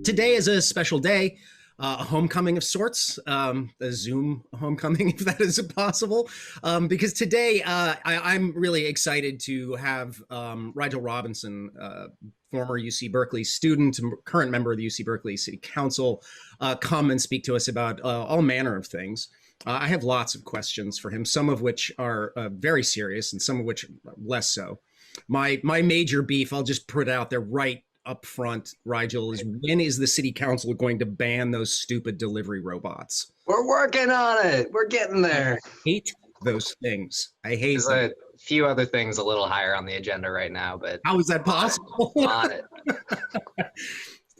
Today is a special day, a homecoming of sorts, a Zoom homecoming, if that is possible, because today I'm really excited to have Rigel Robinson, former UC Berkeley student, current member of the UC Berkeley City Council, come and speak to us about all manner of things. I have lots of questions for him, some of which are very serious and some of which less so. My major beef, I'll just put it out there right up front, Rigel, is when is the city council going to ban those stupid delivery robots? We're working on it. We're getting there. I hate those things. I hate There's them. a few other things a little higher on the agenda right now, but How is that possible? on it.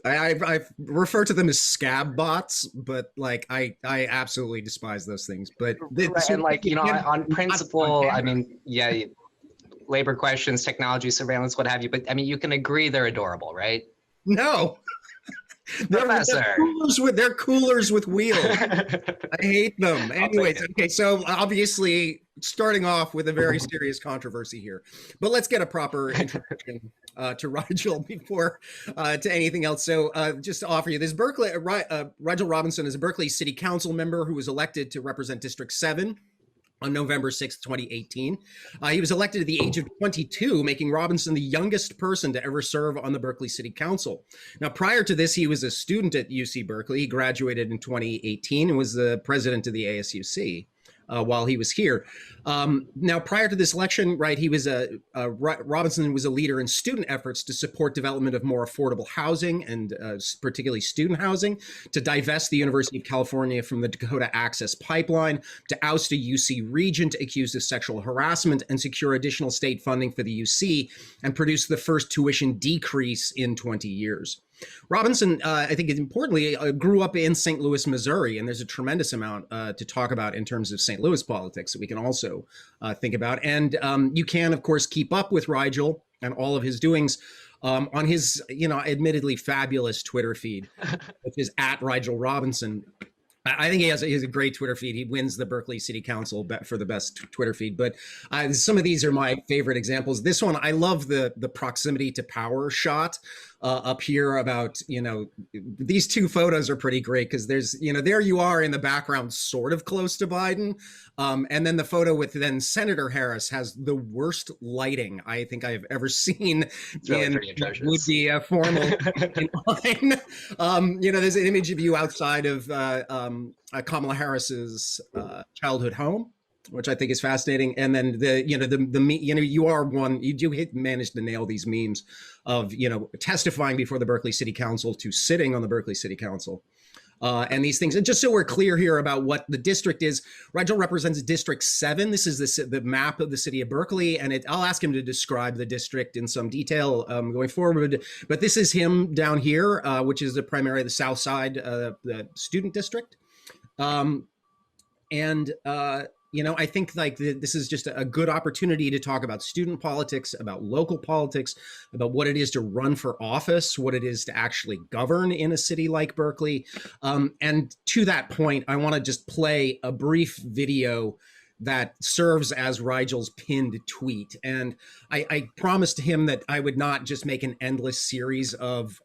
I refer to them as scab bots, but like I absolutely despise those things. But Right, and like, you know, on principle, I mean, yeah, labor questions, technology surveillance, what have you, but I mean, you can agree they're adorable, right? No. They're coolers with wheels. I hate them. Anyways, okay, so obviously starting off with a very serious controversy here, but let's get a proper introduction to Rigel before to anything else. So just to offer you this, Rigel Robinson is a Berkeley City Council member who was elected to represent District 7 on November 6th, 2018. He was elected at the age of 22, making Robinson the youngest person to ever serve on the Berkeley City Council. Now, prior to this, he was a student at UC Berkeley. He graduated in 2018 and was the president of the ASUC while he was here. Now, prior to this election, right, he was Robinson was a leader in student efforts to support development of more affordable housing and particularly student housing, to divest the University of California from the Dakota Access Pipeline, to oust a UC Regent accused of sexual harassment, and secure additional state funding for the UC, and produce the first tuition decrease in 20 years. Robinson, I think importantly, grew up in St. Louis, Missouri, and there's a tremendous amount to talk about in terms of St. Louis politics that we can also think about. And you can, of course, keep up with Rigel and all of his doings on his, admittedly fabulous Twitter feed, which is at Rigel Robinson. I think he has a great Twitter feed. He wins the Berkeley City Council for the best Twitter feed. But some of these are my favorite examples. This one, I love the proximity to power shot up here about, these two photos are pretty great because there's, there you are in the background, sort of close to Biden. And then the photo with then Senator Harris has the worst lighting I think I've ever seen would be a formal line. There's an image of you outside of Kamala Harris's childhood home, which I think is fascinating. And then you do manage to nail these memes of, testifying before the Berkeley City Council to sitting on the Berkeley City Council. And these things. And just so we're clear here about what the district is, Rigel represents District 7. This is the map of the city of Berkeley, and I'll ask him to describe the district in some detail going forward. But this is him down here, which is primarily the south side, the student district. I think this is just a good opportunity to talk about student politics, about local politics, about what it is to run for office, what it is to actually govern in a city like Berkeley. And to that point, I want to just play a brief video that serves as Rigel's pinned tweet. And I promised him that I would not just make an endless series of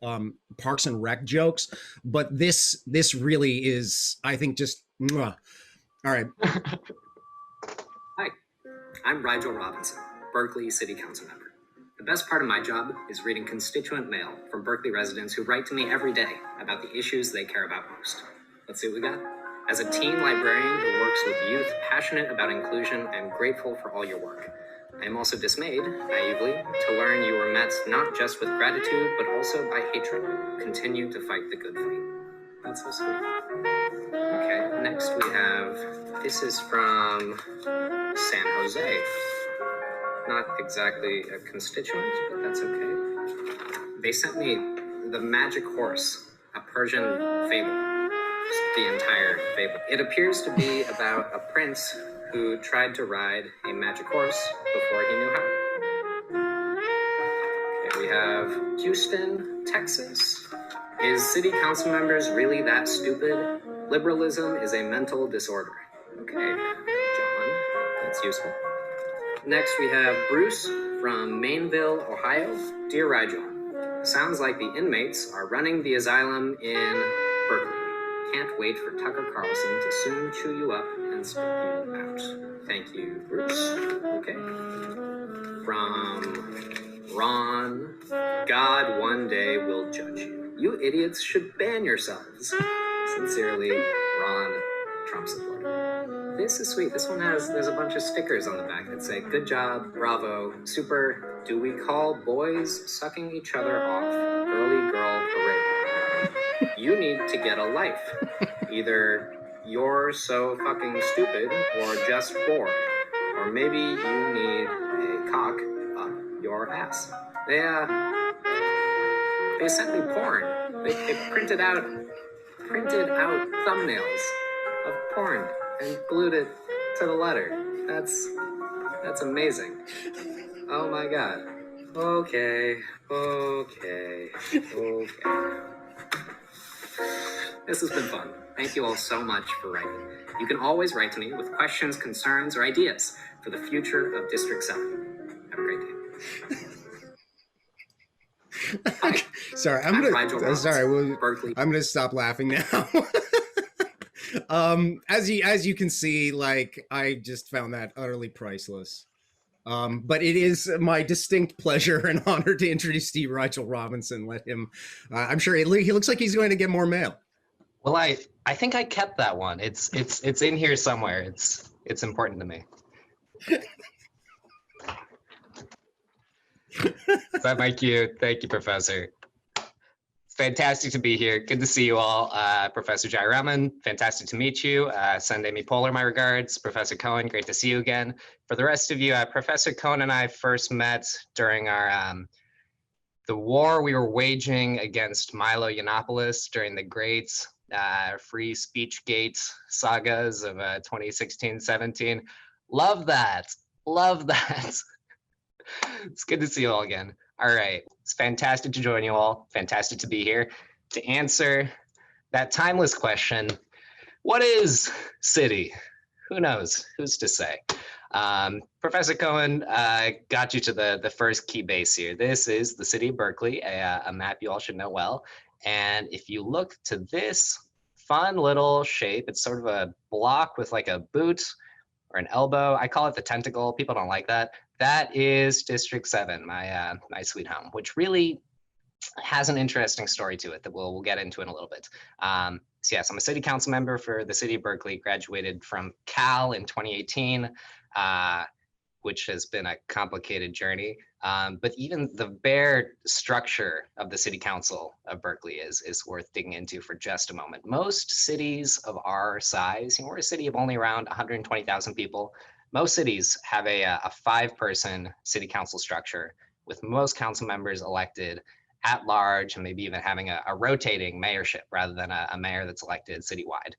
Parks and Rec jokes, but this really is, I think, just, mwah. All right. Hi, I'm Rigel Robinson, Berkeley City Council member. The best part of my job is reading constituent mail from Berkeley residents who write to me every day about the issues they care about most. Let's see what we got. As a teen librarian who works with youth passionate about inclusion and grateful for all your work, I am also dismayed, naively, to learn you were met not just with gratitude, but also by hatred. Continue to fight the good fight. That's so sweet. Okay, next we have, this is from San Jose. Not exactly a constituent, but that's okay. They sent me The Magic Horse, a Persian fable, just the entire fable. It appears to be about a prince who tried to ride a magic horse before he knew how. Okay, we have Houston, Texas. Is city council members really that stupid? Liberalism is a mental disorder. Okay, John, that's useful. Next, we have Bruce from Maineville, Ohio. Dear Rigel, Sounds like the inmates are running the asylum in Berkeley. Can't wait for Tucker Carlson to soon chew you up and spit you out. Thank you, Bruce. Okay. From Ron, God one day will judge you. You idiots should ban yourselves. Sincerely, Ron, Trump supporter. This is sweet. This one there's a bunch of stickers on the back that say, good job, bravo, super. Do we call boys sucking each other off girly girl parade? You need to get a life. Either you're so fucking stupid or just bored. Or maybe you need a cock up your ass. They sent me porn. They printed out thumbnails of porn and glued it to the letter. That's amazing. Oh my god. Okay. This has been fun. Thank you all so much for writing. You can always write to me with questions, concerns, or ideas for the future of District 7. Have a great day. Hi. Sorry, I'm gonna stop laughing now. As you can see, like, I just found that utterly priceless. But it is my distinct pleasure and honor to introduce Steve Rigel Robinson. Let him. I'm sure he looks like he's going to get more mail. Well, I think I kept that one. It's in here somewhere. It's important to me. Is that my cue? Thank you, Professor. It's fantastic to be here. Good to see you all. Professor Jayaraman, fantastic to meet you. Send Amy Poehler my regards. Professor Cohen, great to see you again. For the rest of you, Professor Cohen and I first met during our the war we were waging against Milo Yiannopoulos during the great free speech gate sagas of 2016-17. Love that. It's good to see you all again. All right, it's fantastic to join you all. Fantastic to be here to answer that timeless question. What is city? Who knows? Who's to say? Professor Cohen got you to the first key base here. This is the city of Berkeley, a map you all should know well. And if you look to this fun little shape, it's sort of a block with like a boot or an elbow. I call it the tentacle. People don't like that. That is District 7, my sweet home, which really has an interesting story to it that we'll get into in a little bit. So yes, I'm a city council member for the city of Berkeley, graduated from Cal in 2018, which has been a complicated journey. But even the bare structure of the city council of Berkeley is worth digging into for just a moment. Most cities of our size, we're a city of only around 120,000 people. Most cities have a 5-person city council structure with most council members elected at large and maybe even having a rotating mayorship rather than a mayor that's elected citywide.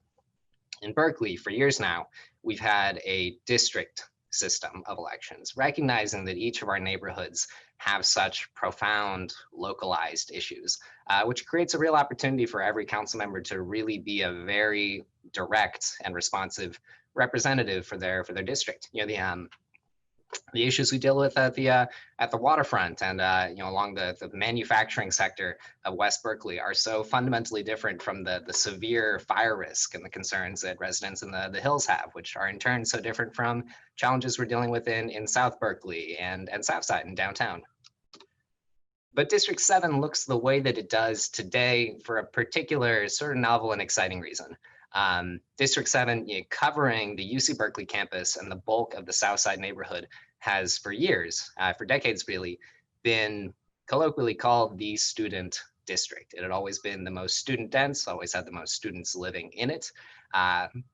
In Berkeley, for years now, we've had a district system of elections, recognizing that each of our neighborhoods have such profound localized issues, which creates a real opportunity for every council member to really be a very direct and responsive representative for their district. The issues we deal with at the waterfront and along the manufacturing sector of West Berkeley are so fundamentally different from the severe fire risk and the concerns that residents in the hills have, which are in turn so different from challenges we're dealing with in South Berkeley and Southside and downtown. But District 7 looks the way that it does today for a particular sort of novel and exciting reason. District 7, covering the UC Berkeley campus and the bulk of the Southside neighborhood, has for years, for decades really, been colloquially called the student district. It had always been the most student dense, always had the most students living in it,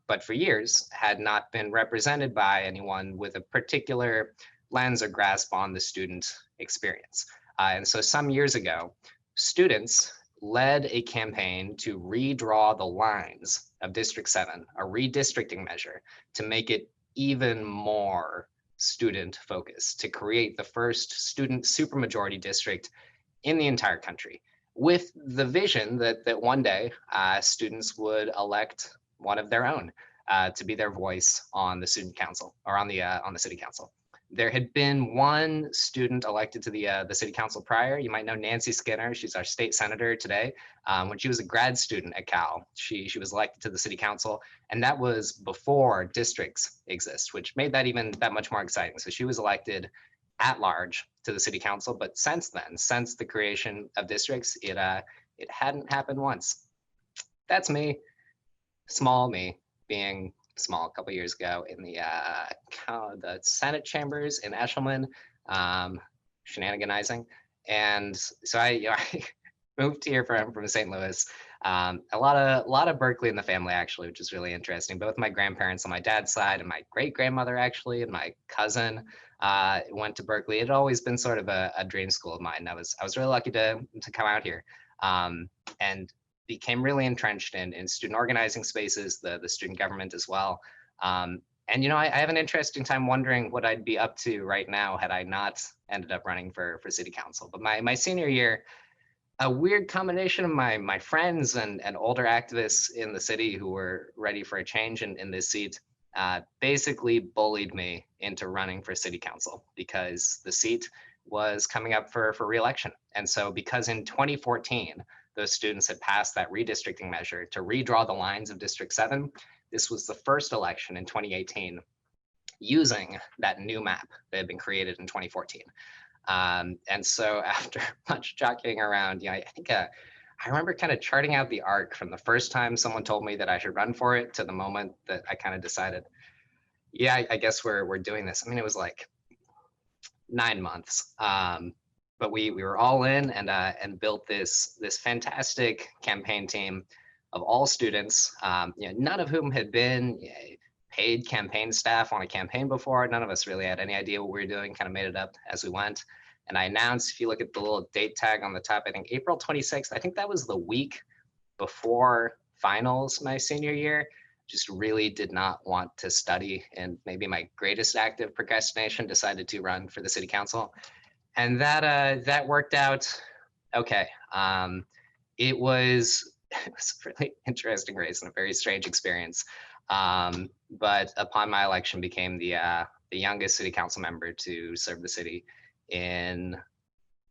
but for years had not been represented by anyone with a particular lens or grasp on the student experience. And so some years ago, students led a campaign to redraw the lines of District 7, a redistricting measure to make it even more student focused, to create the first student supermajority district in the entire country, with the vision that one day students would elect one of their own to be their voice on the student council or on the city council. There had been one student elected to the city council prior. You might know Nancy Skinner. She's our state senator today. When she was a grad student at Cal, she was elected to the city council, and that was before districts exist, which made that even that much more exciting. So she was elected at large to the city council, but since then, since the creation of districts, it hadn't happened once. That's me, small me, being small a couple years ago in the Senate chambers in Eshelman, shenaniganizing. And so I moved here from St. Louis. A lot of Berkeley in the family, actually, which is really interesting. Both my grandparents on my dad's side and my great grandmother, actually, and my cousin went to Berkeley. It had always been sort of a dream school of mine. I was really lucky to come out here, and became really entrenched in student organizing spaces, the student government as well. And I have an interesting time wondering what I'd be up to right now had I not ended up running for city council. But my senior year, a weird combination of my friends and older activists in the city who were ready for a change in this seat basically bullied me into running for city council because the seat was coming up for re-election. And so because in 2014, those students had passed that redistricting measure to redraw the lines of District 7, this was the first election in 2018 using that new map that had been created in 2014. And so after much jockeying around, I think I remember kind of charting out the arc from the first time someone told me that I should run for it to the moment that I kind of decided, yeah, I guess we're doing this. I mean, it was like 9 months, but we were all in and built this fantastic campaign team of all students, none of whom had been paid campaign staff on a campaign before. None of us really had any idea what we were doing, kind of made it up as we went. And I announced, if you look at the little date tag on the top, I think April 26th, I think that was the week before finals my senior year. Just really did not want to study, and maybe my greatest act of procrastination, decided to run for the city council. And that worked out okay. It was a really interesting race and a very strange experience. But upon my election, became the youngest city council member to serve the city in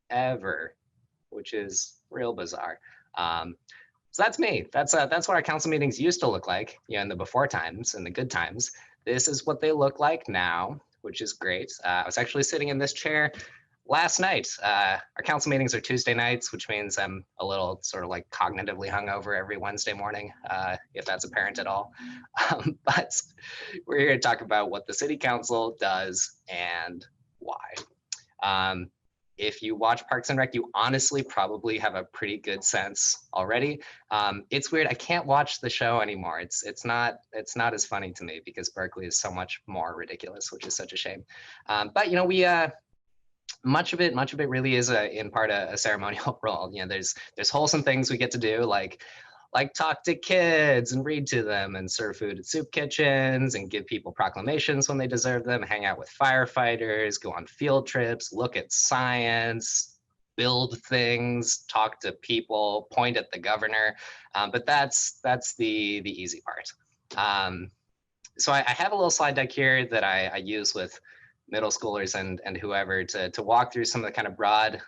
ever, which is real bizarre. So that's me. That's what our council meetings used to look like, in the before times and the good times. This is what they look like now, which is great. I was actually sitting in this chair last night. Our council meetings are Tuesday nights, which means I'm a little sort of like cognitively hungover every Wednesday morning, if that's apparent at all. But we're here to talk about what the city council does and why. If you watch Parks and Rec, you honestly probably have a pretty good sense already. It's weird. I can't watch the show anymore. It's not as funny to me because Berkeley is so much more ridiculous, which is such a shame. But we much of it really is in part a ceremonial role. There's wholesome things we get to do, like talk to kids and read to them and serve food at soup kitchens and give people proclamations when they deserve them, hang out with firefighters, go on field trips, look at science, build things, talk to people, point at the governor. But that's the easy part. So I have a little slide deck here that I use with middle schoolers and whoever to walk through some of the kind of broad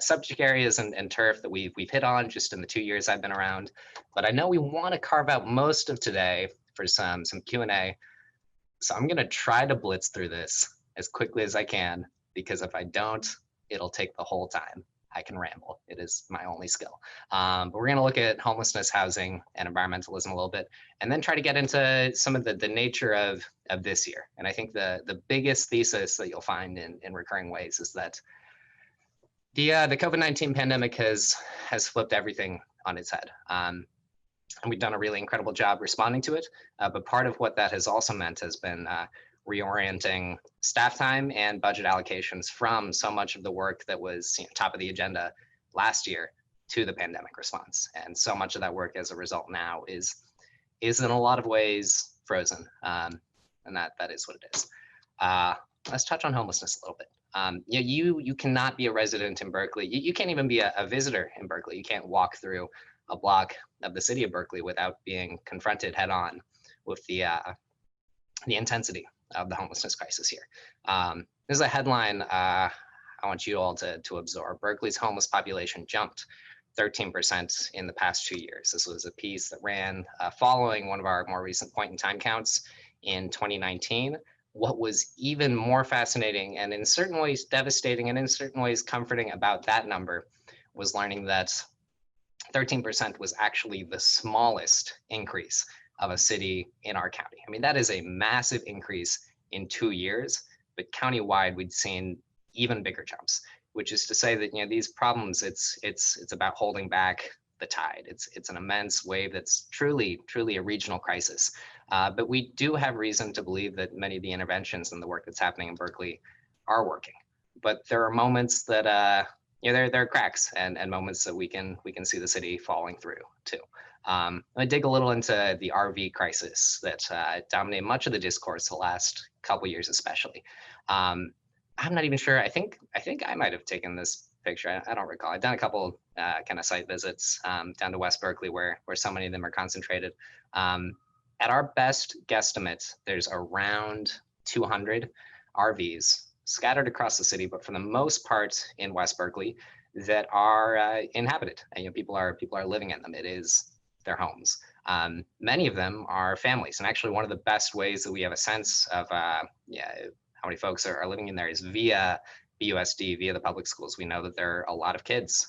subject areas and turf that we've hit on just in the 2 years I've been around. But I know we want to carve out most of today for some Q&A. So I'm going to try to blitz through this as quickly as I can, because if I don't, it'll take the whole time. I can ramble. It is my only skill. But we're going to look at homelessness, housing, and environmentalism a little bit, and then try to get into some of the nature of this year. And I think the biggest thesis that you'll find in recurring ways is that the COVID-19 pandemic has flipped everything on its head. And we've done a really incredible job responding to it. But part of what that has also meant has been reorienting staff time and budget allocations from so much of the work that was top of the agenda last year to the pandemic response. And so much of that work as a result now is in a lot of ways frozen. And that is what it is. Let's touch on homelessness a little bit. You cannot be a resident in Berkeley. You can't even be a visitor in Berkeley. You can't walk through a block of the city of Berkeley without being confronted head on with the intensity of the homelessness crisis here. This is a headline I want you all to absorb. Berkeley's homeless population jumped 13% in the past 2 years. This was a piece that ran following one of our more recent point in time counts in 2019. What was even more fascinating and in certain ways devastating and in certain ways comforting about that number was learning that 13% was actually the smallest increase of a city in our county. I mean, that is a massive increase in 2 years, but countywide we'd seen even bigger jumps, which is to say that, you know, these problems, it's about holding back the tide. It's an immense wave that's truly a regional crisis. But we do have reason to believe that many of the interventions and the work that's happening in Berkeley are working. But there are moments that you know, there are cracks and moments that we can see the city falling through too. I dig a little into the RV crisis that dominated much of the discourse the last couple years, especially. I'm not even sure. I think I might have taken this picture. I don't recall. I've done a couple kind of site visits down to West Berkeley where so many of them are concentrated. At our best guesstimate, there's around 200 RVs scattered across the city, but for the most part in West Berkeley that are inhabited. And, you know, people are living in them. It is their homes. Many of them are families, and actually one of the best ways that we have a sense of how many folks are living in there is via BUSD, via the public schools. We know that there are a lot of kids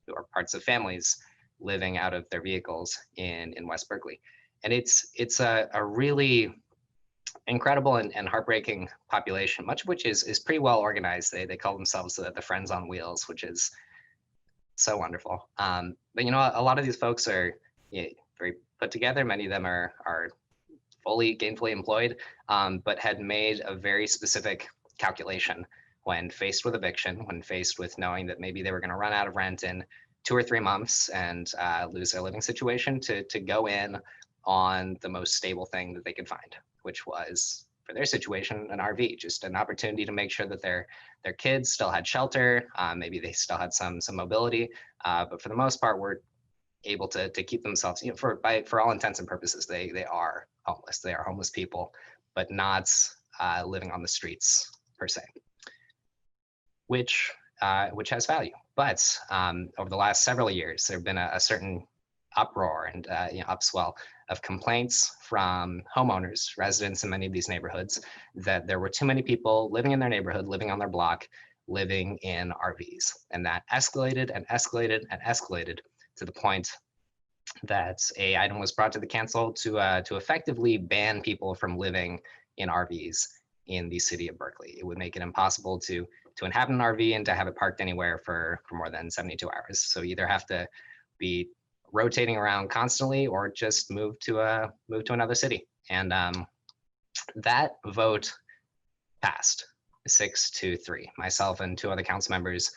who are parts of families living out of their vehicles in West Berkeley. And it's a really incredible and heartbreaking population, much of which is pretty well organized. They call themselves the Friends on Wheels, which is so wonderful. But, you know, a lot of these folks are very put together. Many of them are fully gainfully employed, but had made a very specific calculation when faced with eviction, when faced with knowing that maybe they were going to run out of rent in 2 or 3 months and lose their living situation, to go in on the most stable thing that they could find, which was, for their situation, an RV, just an opportunity to make sure that their kids still had shelter, maybe they still had some mobility, but for the most part were able to keep themselves, you know, for all intents and purposes, they are homeless. They are homeless people, but not living on the streets per se, which has value. But over the last several years, there have been a certain uproar and upswell of complaints from homeowners, residents in many of these neighborhoods, that there were too many people living in their neighborhood, living on their block, living in RVs. And that escalated and escalated and escalated to the point that an item was brought to the council to effectively ban people from living in RVs in the city of Berkeley. It would make it impossible to inhabit an RV and to have it parked anywhere for more than 72 hours. So you either have to be rotating around constantly or just move to another city. And that vote passed 6-3. Myself and 2 other council members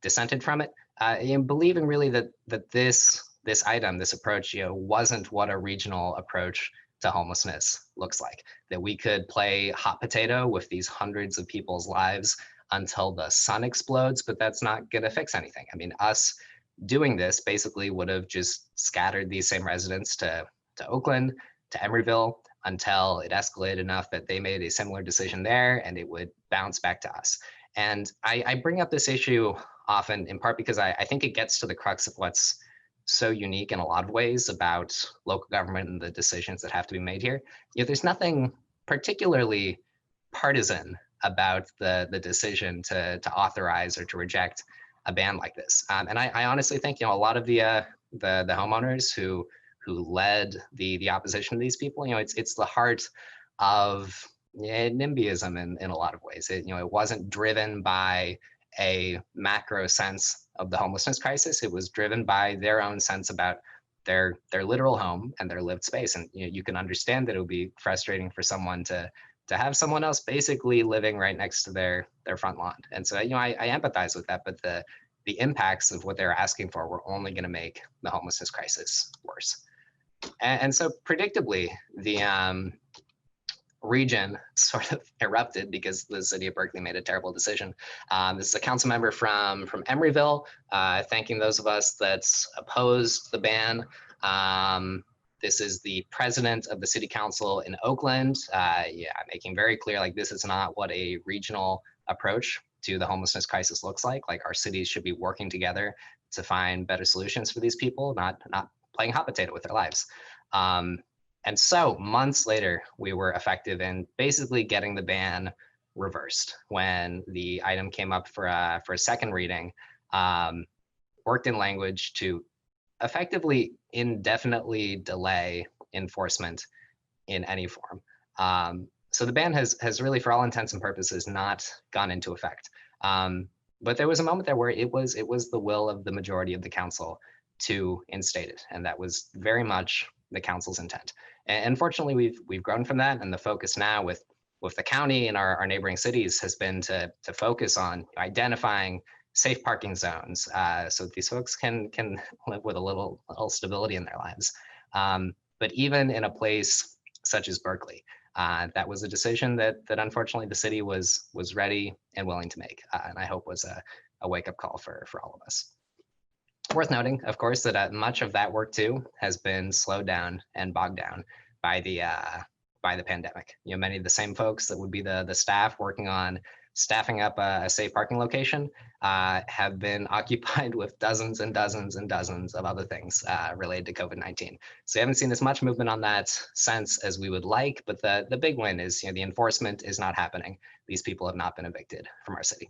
dissented from it, and believing really that this item, this approach, wasn't what a regional approach to homelessness looks like. That we could play hot potato with these hundreds of people's lives until the sun explodes, but that's not going to fix anything. I mean, us doing this basically would have just scattered these same residents to Oakland, to Emeryville, until it escalated enough that they made a similar decision there and it would bounce back to us. And I bring up this issue often in part because I think it gets to the crux of what's so unique in a lot of ways about local government and the decisions that have to be made here. There's nothing particularly partisan about the decision to authorize or to reject a ban like this. And I honestly think, a lot of the homeowners who led the opposition to these people, it's the heart of NIMBYism in a lot of ways. It wasn't driven by a macro sense of the homelessness crisis. It was driven by their own sense about their literal home and their lived space. And you can understand that it would be frustrating for someone to have someone else basically living right next to their front lawn. And so, I empathize with that, but the impacts of what they're asking for were only going to make the homelessness crisis worse. And so predictably, the region sort of erupted because the city of Berkeley made a terrible decision. This is a council member from Emeryville, thanking those of us that opposed the ban. This is the president of the city council in Oakland, making very clear, like, this is not what a regional approach to the homelessness crisis looks like our cities should be working together to find better solutions for these people, not playing hot potato with their lives. And so months later, we were effective in basically getting the ban reversed when the item came up for a second reading. Worked in language to effectively indefinitely delay enforcement in any form. So the ban has really, for all intents and purposes, not gone into effect. But there was a moment there where it was the will of the majority of the council to instate it, and that was very much the council's intent. And fortunately, we've grown from that, and the focus now with the county and our neighboring cities has been to focus on identifying safe parking zones, so that these folks can live with a little stability in their lives. But even in a place such as Berkeley, that was a decision that unfortunately the city was ready and willing to make, and I hope was a wake-up call for all of us. Worth noting, of course, that much of that work too has been slowed down and bogged down by the pandemic. You know, many of the same folks that would be the staff working on staffing up a safe parking location have been occupied with dozens and dozens and dozens of other things related to COVID-19. So we haven't seen as much movement on that sense as we would like, but the big win is, you know, the enforcement is not happening. These people have not been evicted from our city.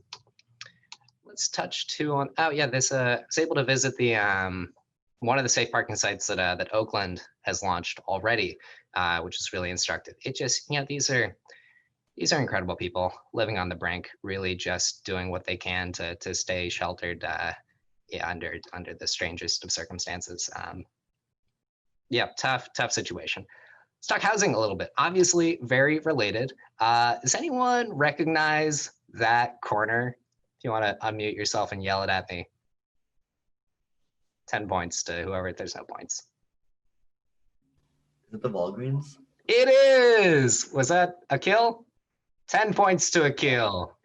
Let's touch too on, oh yeah, this I was able to visit the one of the safe parking sites that Oakland has launched already, which is really instructive. It just, you know, these are incredible people living on the brink, really just doing what they can to stay sheltered, yeah, under the strangest of circumstances. Yeah, tough situation. Let's talk housing a little bit. Obviously, very related. Does anyone recognize that corner? If you want to unmute yourself and yell it at me. 10 points to whoever. There's no points. Is it the Walgreens? It is. Was that a kill? 10 points to a kill.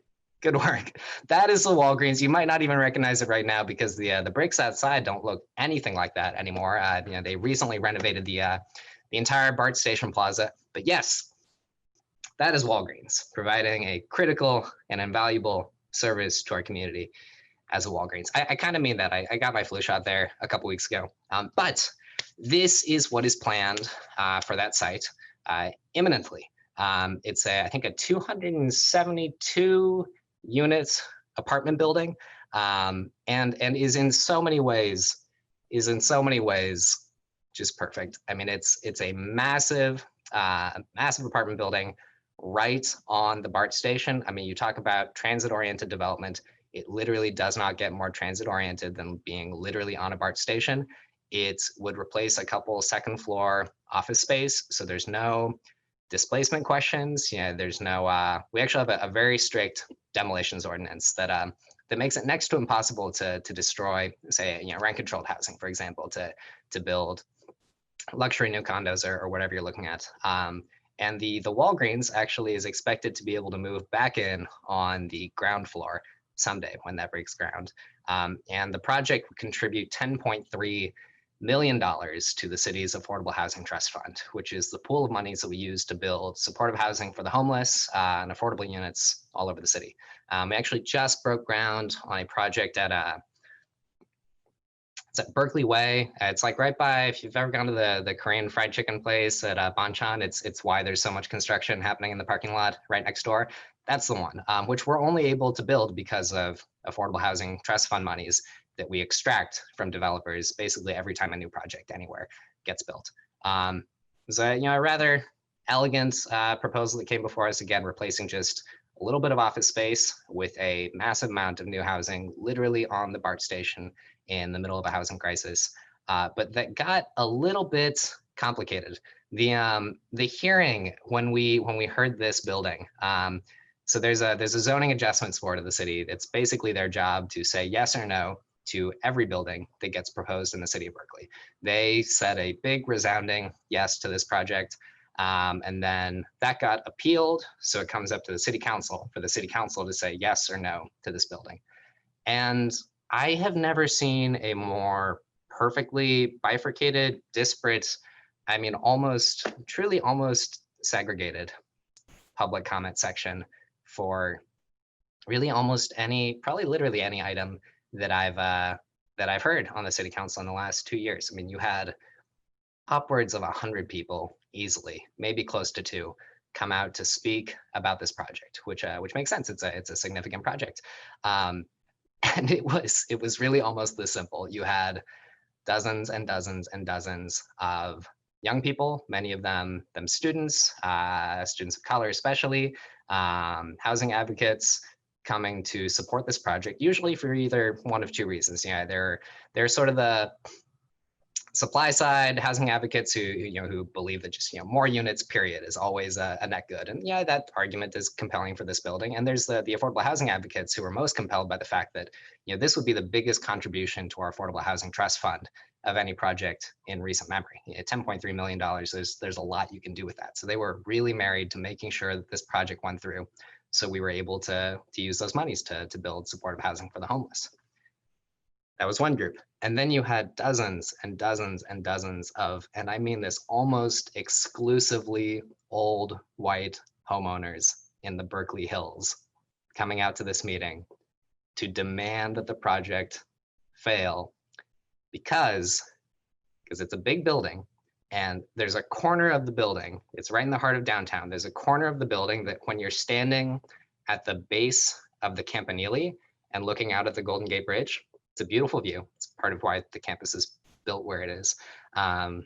Good work. That is the Walgreens. You might not even recognize it right now because the bricks outside don't look anything like that anymore. You know, they recently renovated the entire BART station plaza. But yes, that is Walgreens, providing a critical and invaluable service to our community as a Walgreens. I kind of mean that. I got my flu shot there a couple weeks ago. But this is what is planned for that site imminently. It's I think a 272 unit apartment building, and is in so many ways just perfect. I mean, it's a massive apartment building right on the BART station. I mean, you talk about transit-oriented development. It literally does not get more transit-oriented than being literally on a BART station. It would replace a couple second floor office space, so there's no displacement questions. You know, there's no, we actually have a very strict demolitions ordinance that makes it next to impossible to destroy, say, you know, rent-controlled housing, for example, to build luxury new condos or whatever you're looking at. And the Walgreens actually is expected to be able to move back in on the ground floor someday when that breaks ground. And the project would contribute $10.3 million to the city's Affordable Housing Trust Fund, which is the pool of monies that we use to build supportive housing for the homeless and affordable units all over the city. We actually just broke ground on a project at it's at Berkeley Way. It's like right by, if you've ever gone to the Korean fried chicken place at Banchan, it's why there's so much construction happening in the parking lot right next door. That's the one, which we're only able to build because of Affordable Housing Trust Fund monies that we extract from developers basically every time a new project anywhere gets built. So, you know, a rather elegant proposal that came before us, again, replacing just a little bit of office space with a massive amount of new housing, literally on the BART station in the middle of a housing crisis. But that got a little bit complicated. The hearing when we heard this building, so there's a zoning adjustments board of the city. It's basically their job to say yes or no to every building that gets proposed in the city of Berkeley. They said a big resounding yes to this project. And then that got appealed. So it comes up to the city council for the city council to say yes or no to this building. And I have never seen a more perfectly bifurcated, disparate, I mean, truly almost segregated public comment section for really almost any, probably literally any item that I've heard on the city council in the last 2 years. I mean, you had upwards of 100 people easily, maybe close to 2, come out to speak about this project, which makes sense. It's a significant project, and it was really almost this simple. You had dozens and dozens and dozens of young people, many of them students, students of color especially, housing advocates, coming to support this project, usually for either one of 2 reasons. Yeah, they're sort of the supply side housing advocates who believe that just more units period is always a net good, and yeah, that argument is compelling for this building. And there's the affordable housing advocates who are most compelled by the fact that this would be the biggest contribution to our affordable housing trust fund of any project in recent memory. $10.3 million. There's a lot you can do with that. So they were really married to making sure that this project went through, so we were able to use those monies to build supportive housing for the homeless. That was one group. And then you had dozens and dozens and dozens of, and I mean this, almost exclusively old white homeowners in the Berkeley Hills coming out to this meeting to demand that the project fail because it's a big building, and there's a corner of the building, it's right in the heart of downtown, there's a corner of the building that when you're standing at the base of the Campanile and looking out at the Golden Gate Bridge, it's a beautiful view. It's part of why the campus is built where it is. As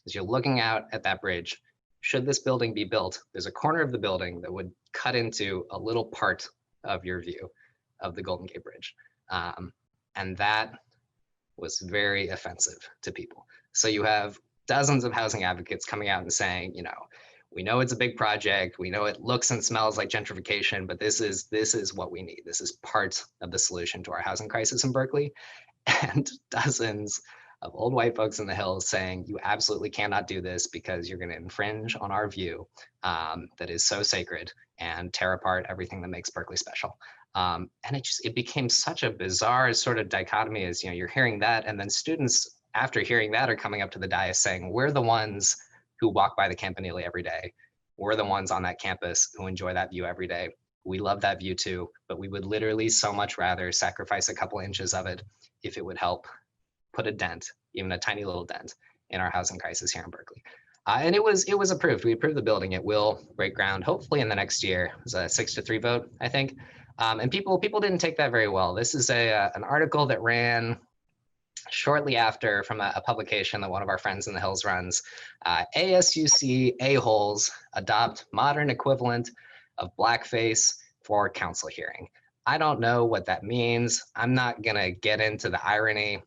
you're looking out at that bridge, should this building be built, there's a corner of the building that would cut into a little part of your view of the Golden Gate Bridge. And that was very offensive to people. So you have dozens of housing advocates coming out and saying, we know it's a big project, we know it looks and smells like gentrification, but this is what we need. This is part of the solution to our housing crisis in Berkeley. And dozens of old white folks in the hills saying, you absolutely cannot do this because you're going to infringe on our view that is so sacred and tear apart everything that makes Berkeley special. And it became such a bizarre sort of dichotomy as, you're hearing that, and then students after hearing that are coming up to the dais saying, we're the ones who walk by the Campanile every day. We're the ones on that campus who enjoy that view every day. We love that view too, but we would literally so much rather sacrifice a couple inches of it if it would help put a dent, even a tiny little dent, in our housing crisis here in Berkeley. And it was approved. We approved the building. It will break ground hopefully in the next year. It was a 6-3 vote, I think. And people didn't take that very well. This is an article that ran shortly after from a publication that one of our friends in the Hills runs. ASUC a-holes adopt modern equivalent of blackface for council hearing. I don't know what that means. I'm not gonna get into the irony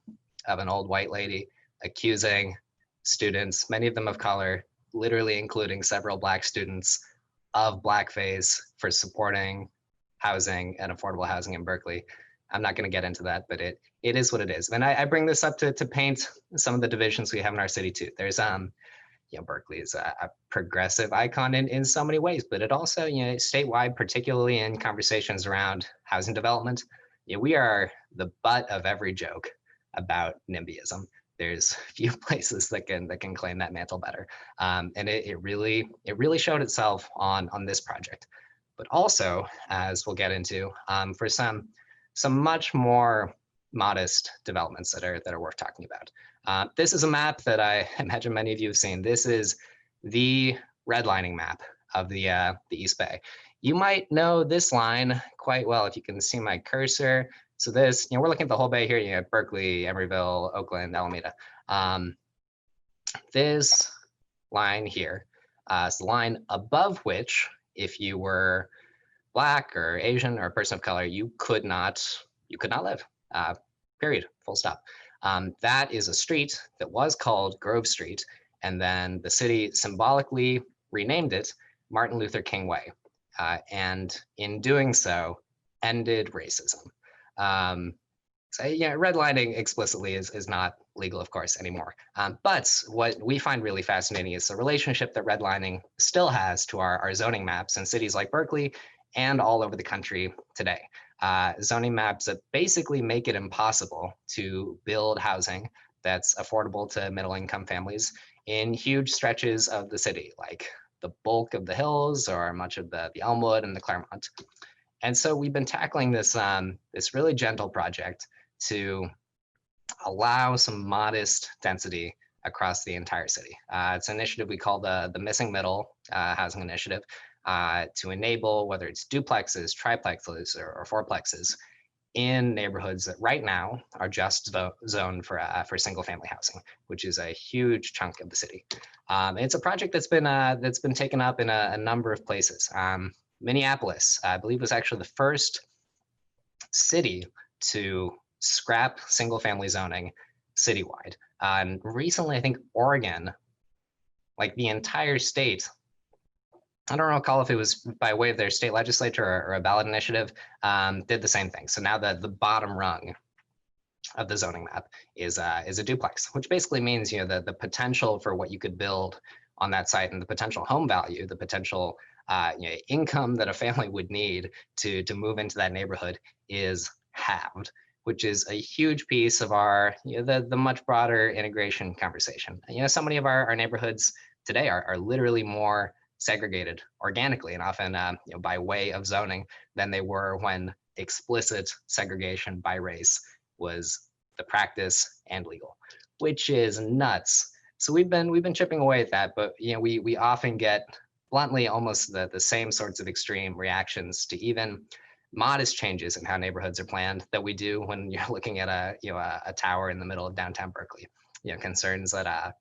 of an old white lady accusing students, many of them of color, literally including several Black students, of blackface for supporting housing and affordable housing in Berkeley. I'm not going to get into that, but it is what it is. And I bring this up to paint some of the divisions we have in our city too. There's Berkeley is a progressive icon in so many ways, but it also, statewide, particularly in conversations around housing development, we are the butt of every joke about NIMBYism. There's few places that can claim that mantle better, and it really showed itself on this project, but also, as we'll get into, for some much more modest developments that are worth talking about. This is a map that I imagine many of you have seen. This is the redlining map of the East Bay. You might know this line quite well if you can see my cursor. So this, we're looking at the whole bay here, Berkeley, Emeryville, Oakland, Alameda. This line here is the line above which, if you were Black or Asian or a person of color, you could not live, period, full stop. That is a street that was called Grove Street, and then the city symbolically renamed it Martin Luther King Way, and in doing so, ended racism. So redlining explicitly is not legal, of course, anymore. But what we find really fascinating is the relationship that redlining still has to our zoning maps in cities like Berkeley and all over the country today. Zoning maps that basically make it impossible to build housing that's affordable to middle-income families in huge stretches of the city, like the bulk of the Hills or much of the Elmwood and the Claremont. And so we've been tackling this, this really gentle project to allow some modest density across the entire city. It's an initiative we call the Missing Middle Housing Initiative to enable whether it's duplexes, triplexes, or fourplexes in neighborhoods that right now are just zoned for single family housing, which is a huge chunk of the city. It's a project that's been taken up in a number of places. Minneapolis, I believe, was actually the first city to scrap single family zoning citywide. And recently, I think Oregon, like the entire state, I don't recall if it was by way of their state legislature or a ballot initiative, did the same thing. So now the bottom rung of the zoning map is a duplex, which basically means, you know, the potential for what you could build on that site and the potential home value, the potential you know, income that a family would need to move into that neighborhood is halved, which is a huge piece of our, you know, the much broader integration conversation. You know, so many of our neighborhoods today are literally more segregated organically and often you know, by way of zoning than they were when explicit segregation by race was the practice and legal, which is nuts. So we've been chipping away at that, but you know, we often get bluntly almost the same sorts of extreme reactions to even modest changes in how neighborhoods are planned that we do when you're looking at a tower in the middle of downtown Berkeley. You know, concerns that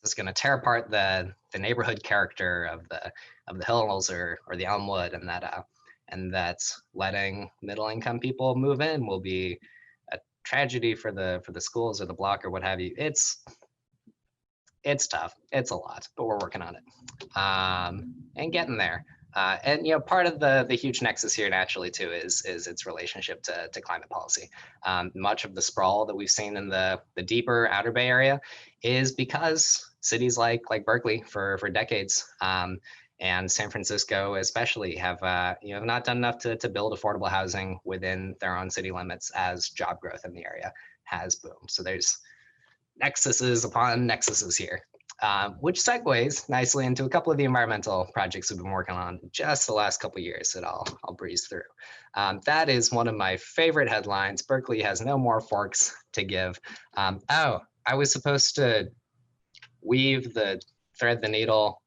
it's going to tear apart the neighborhood character of the hills or the Elmwood, and that's letting middle income people move in will be a tragedy for the schools or the block or what have you. It's tough. It's a lot, but we're working on it and getting there. And you know, part of the huge nexus here naturally too is its relationship to climate policy. Much of the sprawl that we've seen in the deeper Outer Bay area is because cities like Berkeley for decades and San Francisco especially have you know, not done enough to build affordable housing within their own city limits as job growth in the area has boomed. So there's nexuses upon nexuses here. Which segues nicely into a couple of the environmental projects we've been working on just the last couple of years that I'll breeze through. That is one of my favorite headlines. Berkeley has no more forks to give. Oh, I was supposed to thread the needle.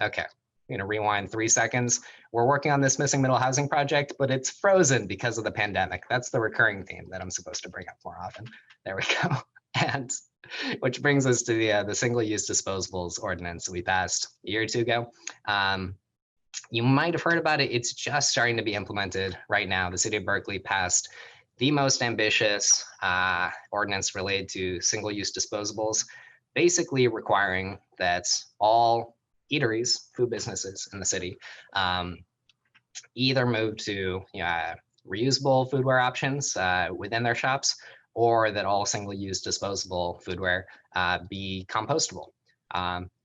Okay, I'm gonna rewind 3 seconds. We're working on this missing middle housing project, but it's frozen because of the pandemic. That's the recurring theme that I'm supposed to bring up more often. There we go. And which brings us to the single-use disposables ordinance we passed a year or two ago. You might have heard about it. It's just starting to be implemented right now. The city of Berkeley passed the most ambitious ordinance related to single-use disposables, basically requiring that all eateries, food businesses in the city, either move to reusable foodware options within their shops, or that all single-use disposable foodware be compostable,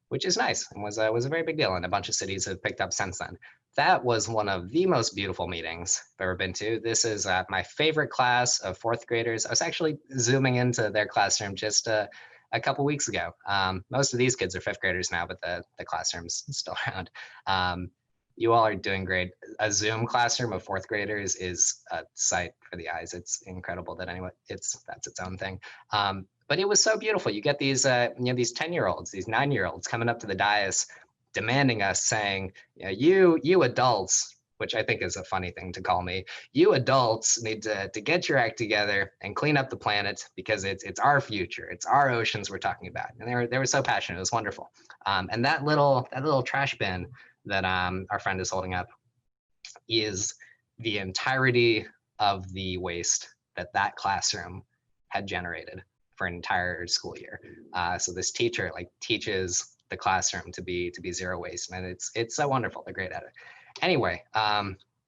which is nice and was a very big deal, and a bunch of cities have picked up since then. That was one of the most beautiful meetings I've ever been to. This is my favorite class of fourth graders. I was actually zooming into their classroom just a couple weeks ago. Most of these kids are fifth graders now, but the classroom's still around. You all are doing great. A Zoom classroom of fourth graders is a sight for the eyes. It's incredible that that's its own thing. But it was so beautiful. You get these these 10-year-olds, these 9-year-olds coming up to the dais, demanding us, saying, you adults, which I think is a funny thing to call me, you adults need to get your act together and clean up the planet because it's our future, it's our oceans we're talking about. And they were so passionate. It was wonderful. And that little trash bin that our friend is holding up is the entirety of the waste that classroom had generated for an entire school year. So this teacher teaches the classroom to be zero waste, and it's so wonderful. They're great at it. Anyway,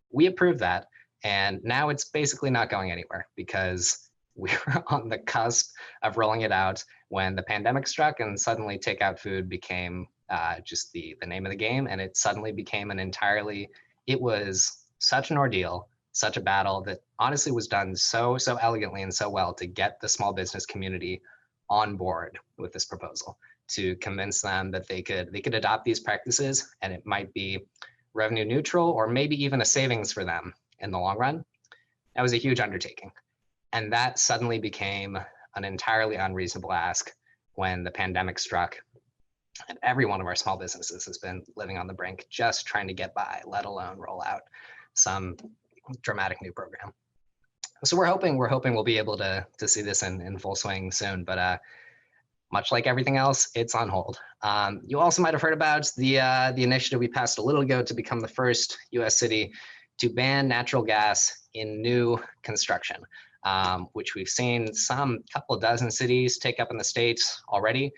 we approved that, and now it's basically not going anywhere because we were on the cusp of rolling it out when the pandemic struck, and suddenly takeout food became just the name of the game, and it suddenly became it was such an ordeal, such a battle that honestly was done so elegantly and so well to get the small business community on board with this proposal, to convince them that they could adopt these practices, and it might be revenue neutral, or maybe even a savings for them in the long run. That was a huge undertaking. And that suddenly became an entirely unreasonable ask when the pandemic struck. And every one of our small businesses has been living on the brink, just trying to get by, let alone roll out some dramatic new program. So we're hoping we'll be able to see this in full swing soon, but much like everything else, it's on hold. You also might have heard about the initiative we passed a little ago to become the first U.S. city to ban natural gas in new construction, which we've seen some couple dozen cities take up in the States already.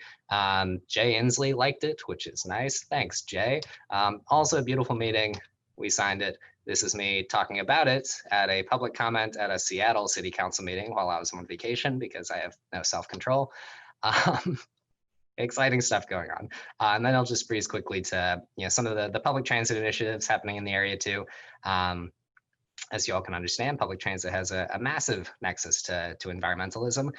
Jay Inslee liked it, which is nice. Thanks, Jay. Also a beautiful meeting. We signed it. This is me talking about it at a public comment at a Seattle City Council meeting while I was on vacation because I have no self-control. Exciting stuff going on. And then I'll just breeze quickly to some of the public transit initiatives happening in the area too. As you all can understand, public transit has a massive nexus to environmentalism,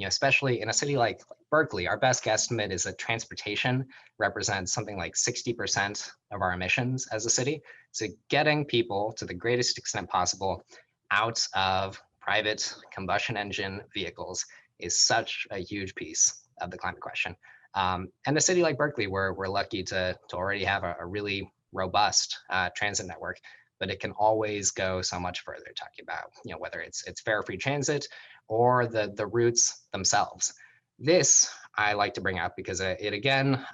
especially in a city like Berkeley. Our best guesstimate is that transportation represents something like 60% of our emissions as a city. So getting people to the greatest extent possible out of private combustion engine vehicles is such a huge piece of the climate question. And a city like Berkeley, we're lucky to already have a really robust transit network, but it can always go so much further, talking about whether it's fare-free transit or the routes themselves. This I like to bring up because it again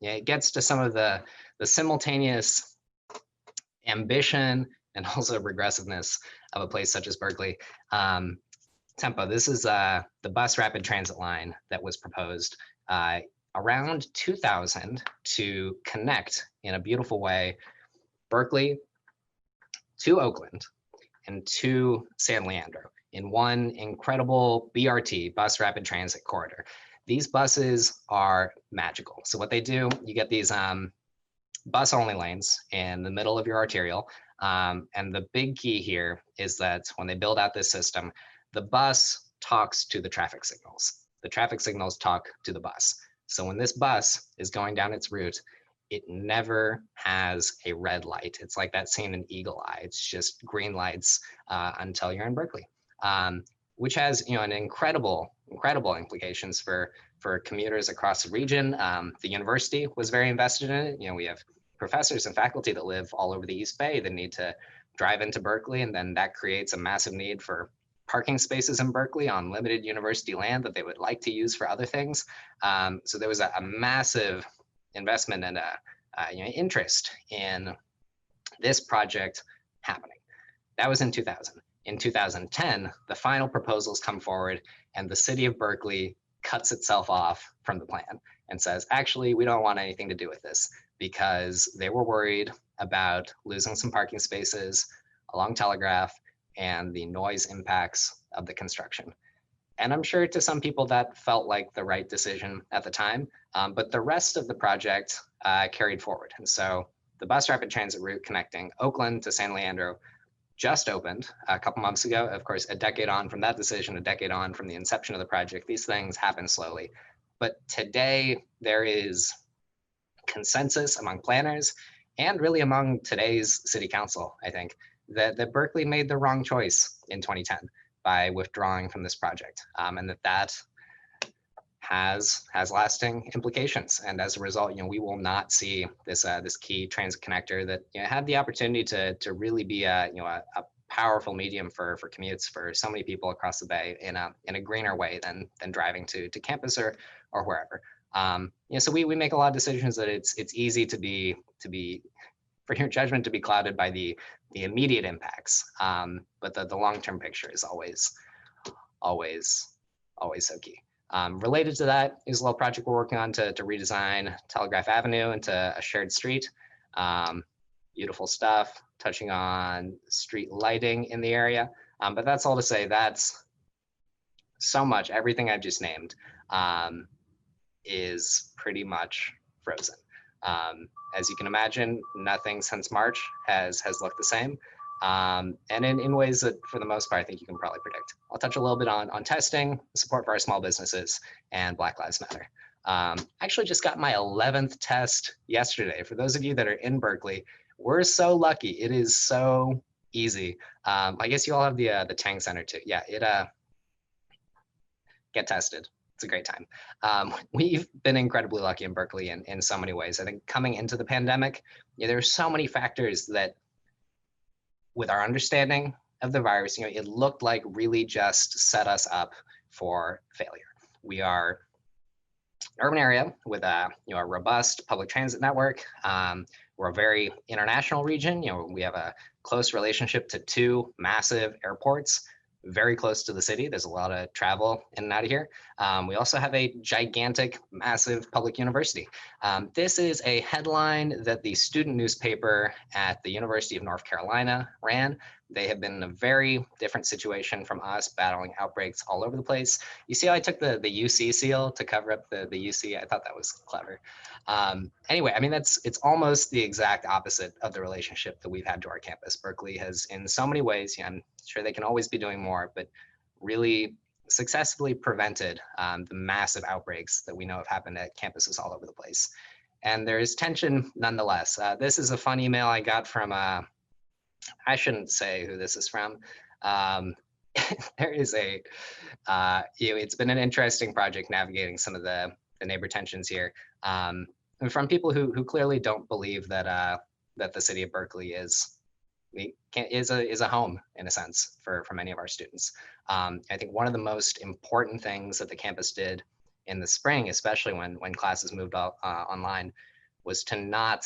it gets to some of the simultaneous ambition and also regressiveness of a place such as Berkeley. Tempo. This is the bus rapid transit line that was proposed around 2000 to connect in a beautiful way Berkeley to Oakland and to San Leandro in one incredible BRT, bus rapid transit corridor. These buses are magical. So what they do, you get these bus only lanes in the middle of your arterial. And the big key here is that when they build out this system, the bus talks to the traffic signals. The traffic signals talk to the bus. So when this bus is going down its route, it never has a red light. It's like that scene in Eagle Eye. It's just green lights until you're in Berkeley, which has an incredible implications for commuters across the region. The university was very invested in it. We have professors and faculty that live all over the East Bay that need to drive into Berkeley, and then that creates a massive need for parking spaces in Berkeley on limited university land that they would like to use for other things. So there was a massive investment and interest in this project happening. That was in 2000. In 2010, the final proposals come forward and the city of Berkeley cuts itself off from the plan and says, actually, we don't want anything to do with this because they were worried about losing some parking spaces along Telegraph and the noise impacts of the construction. And I'm sure to some people that felt like the right decision at the time, but the rest of the project carried forward. And so the bus rapid transit route connecting Oakland to San Leandro just opened a couple months ago. Of course, a decade on from that decision, a decade on from the inception of the project, these things happen slowly. But today there is consensus among planners and really among today's city council, I think, that Berkeley made the wrong choice in 2010 by withdrawing from this project, and that has lasting implications. And as a result, we will not see this key transit connector that had the opportunity to really be a powerful medium for commutes for so many people across the bay in a greener way than driving to campus or wherever. So we make a lot of decisions that it's easy to be for your judgment to be clouded by the immediate impacts, but the long-term picture is always so key. Related to that is a little project we're working on to redesign Telegraph Avenue into a shared street. Beautiful stuff, touching on street lighting in the area. But that's all to say that's so much, everything I've just named is pretty much frozen. As you can imagine, nothing since March has looked the same. And in ways that, for the most part, I think you can probably predict. I'll touch a little bit on testing, support for our small businesses, and Black Lives Matter. I actually just got my 11th test yesterday. For those of you that are in Berkeley, We're so lucky. It is so easy. I guess you all have the Tang Center too. Yeah, get tested. It's a great time. We've been incredibly lucky in Berkeley in so many ways. I think coming into the pandemic, there are so many factors that, with our understanding of the virus, it looked like really just set us up for failure. We are an urban area with a robust public transit network. We're a very international region. We have a close relationship to 2 massive airports very close to the city. There's a lot of travel in and out of here. We also have a gigantic, massive public university. This is a headline that the student newspaper at the University of North Carolina ran. They have been in a very different situation from us, battling outbreaks all over the place. You see how I took the UC seal to cover up the UC? I thought that was clever. Anyway, I mean, it's almost the exact opposite of the relationship that we've had to our campus. Berkeley has, in so many ways, I'm sure they can always be doing more, but really successfully prevented the massive outbreaks that we know have happened at campuses all over the place. And there is tension nonetheless. This is a fun email I got from, I shouldn't say who this is from. There is it's been an interesting project navigating some of the neighbor tensions here. From people who clearly don't believe that that the city of Berkeley is a home, in a sense, for many of our students. I think one of the most important things that the campus did in the spring, especially when classes moved online, was to not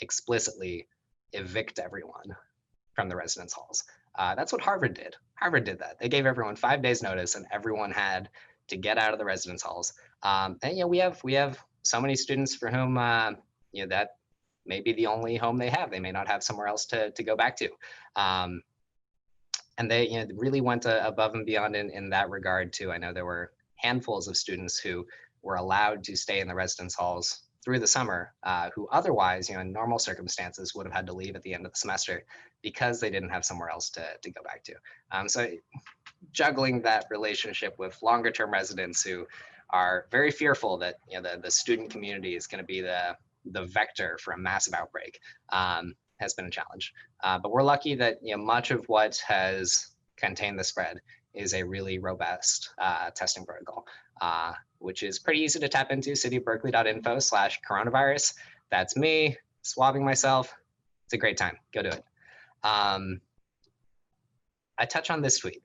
explicitly evict everyone from the residence halls. That's what Harvard did. Harvard did that. They gave everyone 5 days notice, and everyone had to get out of the residence halls. And we have so many students for whom that may be the only home they have. They may not have somewhere else to go back to. And they really went above and beyond in that regard too. I know there were handfuls of students who were allowed to stay in the residence halls through the summer, who otherwise, in normal circumstances, would have had to leave at the end of the semester because they didn't have somewhere else to go back to. So juggling that relationship with longer term residents who are very fearful that the student community is going to be the vector for a massive outbreak has been a challenge. But we're lucky that much of what has contained the spread is a really robust testing protocol, which is pretty easy to tap into. cityofberkeley.info/coronavirus. That's me swabbing myself. It's a great time. Go do it. I touch on this tweet.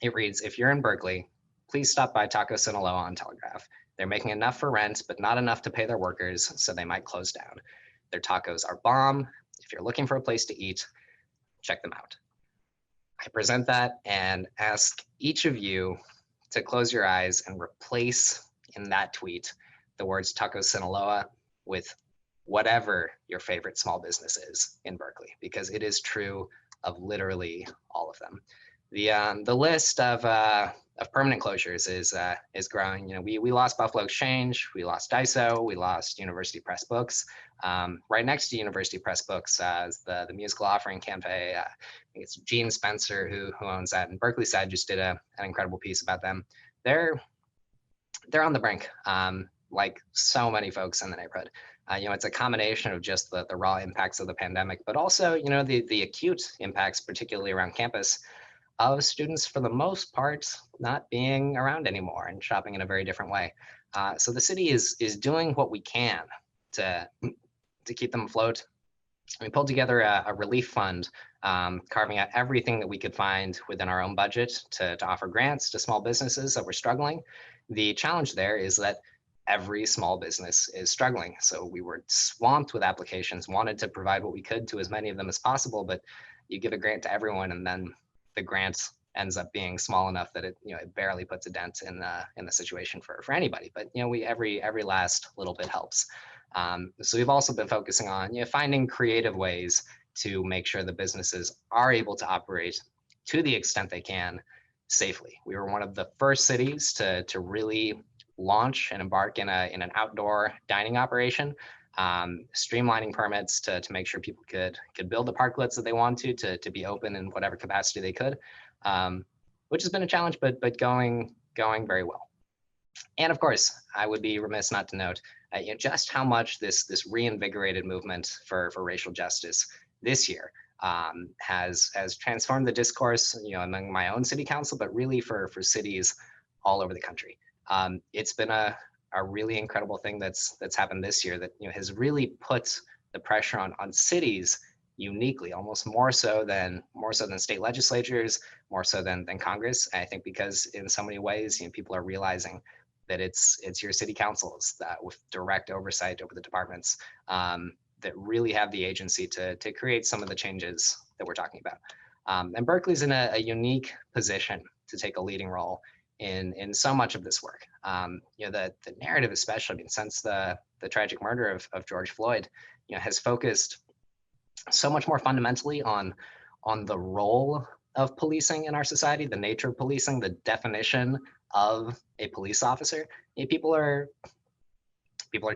It reads, "If you're in Berkeley, please stop by Taco Sinaloa on Telegraph. They're making enough for rent, but not enough to pay their workers, so they might close down. Their tacos are bomb. If you're looking for a place to eat, check them out." I present that and ask each of you to close your eyes and replace in that tweet the words Taco Sinaloa with whatever your favorite small business is in Berkeley, because it is true of literally all of them. The list of permanent closures is growing. We lost Buffalo Exchange, we lost Daiso, we lost University Press Books. Right next to University Press Books is the Musical Offering Cafe. I think it's Gene Spencer who owns that, and Berkeley Side just did an incredible piece about them. They're on the brink, like so many folks in the neighborhood. It's a combination of just the raw impacts of the pandemic, but also the acute impacts, particularly around campus, of students for the most part not being around anymore and shopping in a very different way. So the city is doing what we can to keep them afloat. We pulled together a relief fund, carving out everything that we could find within our own budget to offer grants to small businesses that were struggling. The challenge there is that every small business is struggling. So we were swamped with applications, wanted to provide what we could to as many of them as possible, but you give a grant to everyone and then the grant ends up being small enough that it barely puts a dent in the situation for anybody. But every last little bit helps. So we've also been focusing on finding creative ways to make sure the businesses are able to operate to the extent they can safely. We were one of the first cities to really launch and embark in an outdoor dining operation. Streamlining permits to make sure people could build the parklets that they want to be open in whatever capacity they could, which has been a challenge, but going very well. And of course, I would be remiss not to note just how much this reinvigorated movement for racial justice this year has transformed the discourse, among my own city council, but really for cities all over the country. It's been a really incredible thing that's happened this year that has really put the pressure on cities uniquely, almost more so than state legislatures, more so than Congress. I think because in so many ways, people are realizing that it's your city councils that with direct oversight over the departments that really have the agency to create some of the changes that we're talking about. And Berkeley's in a unique position to take a leading role in so much of this work. The narrative, especially, I mean, since the tragic murder of George Floyd, has focused so much more fundamentally on the role of policing in our society, the nature of policing, the definition of a police officer. People are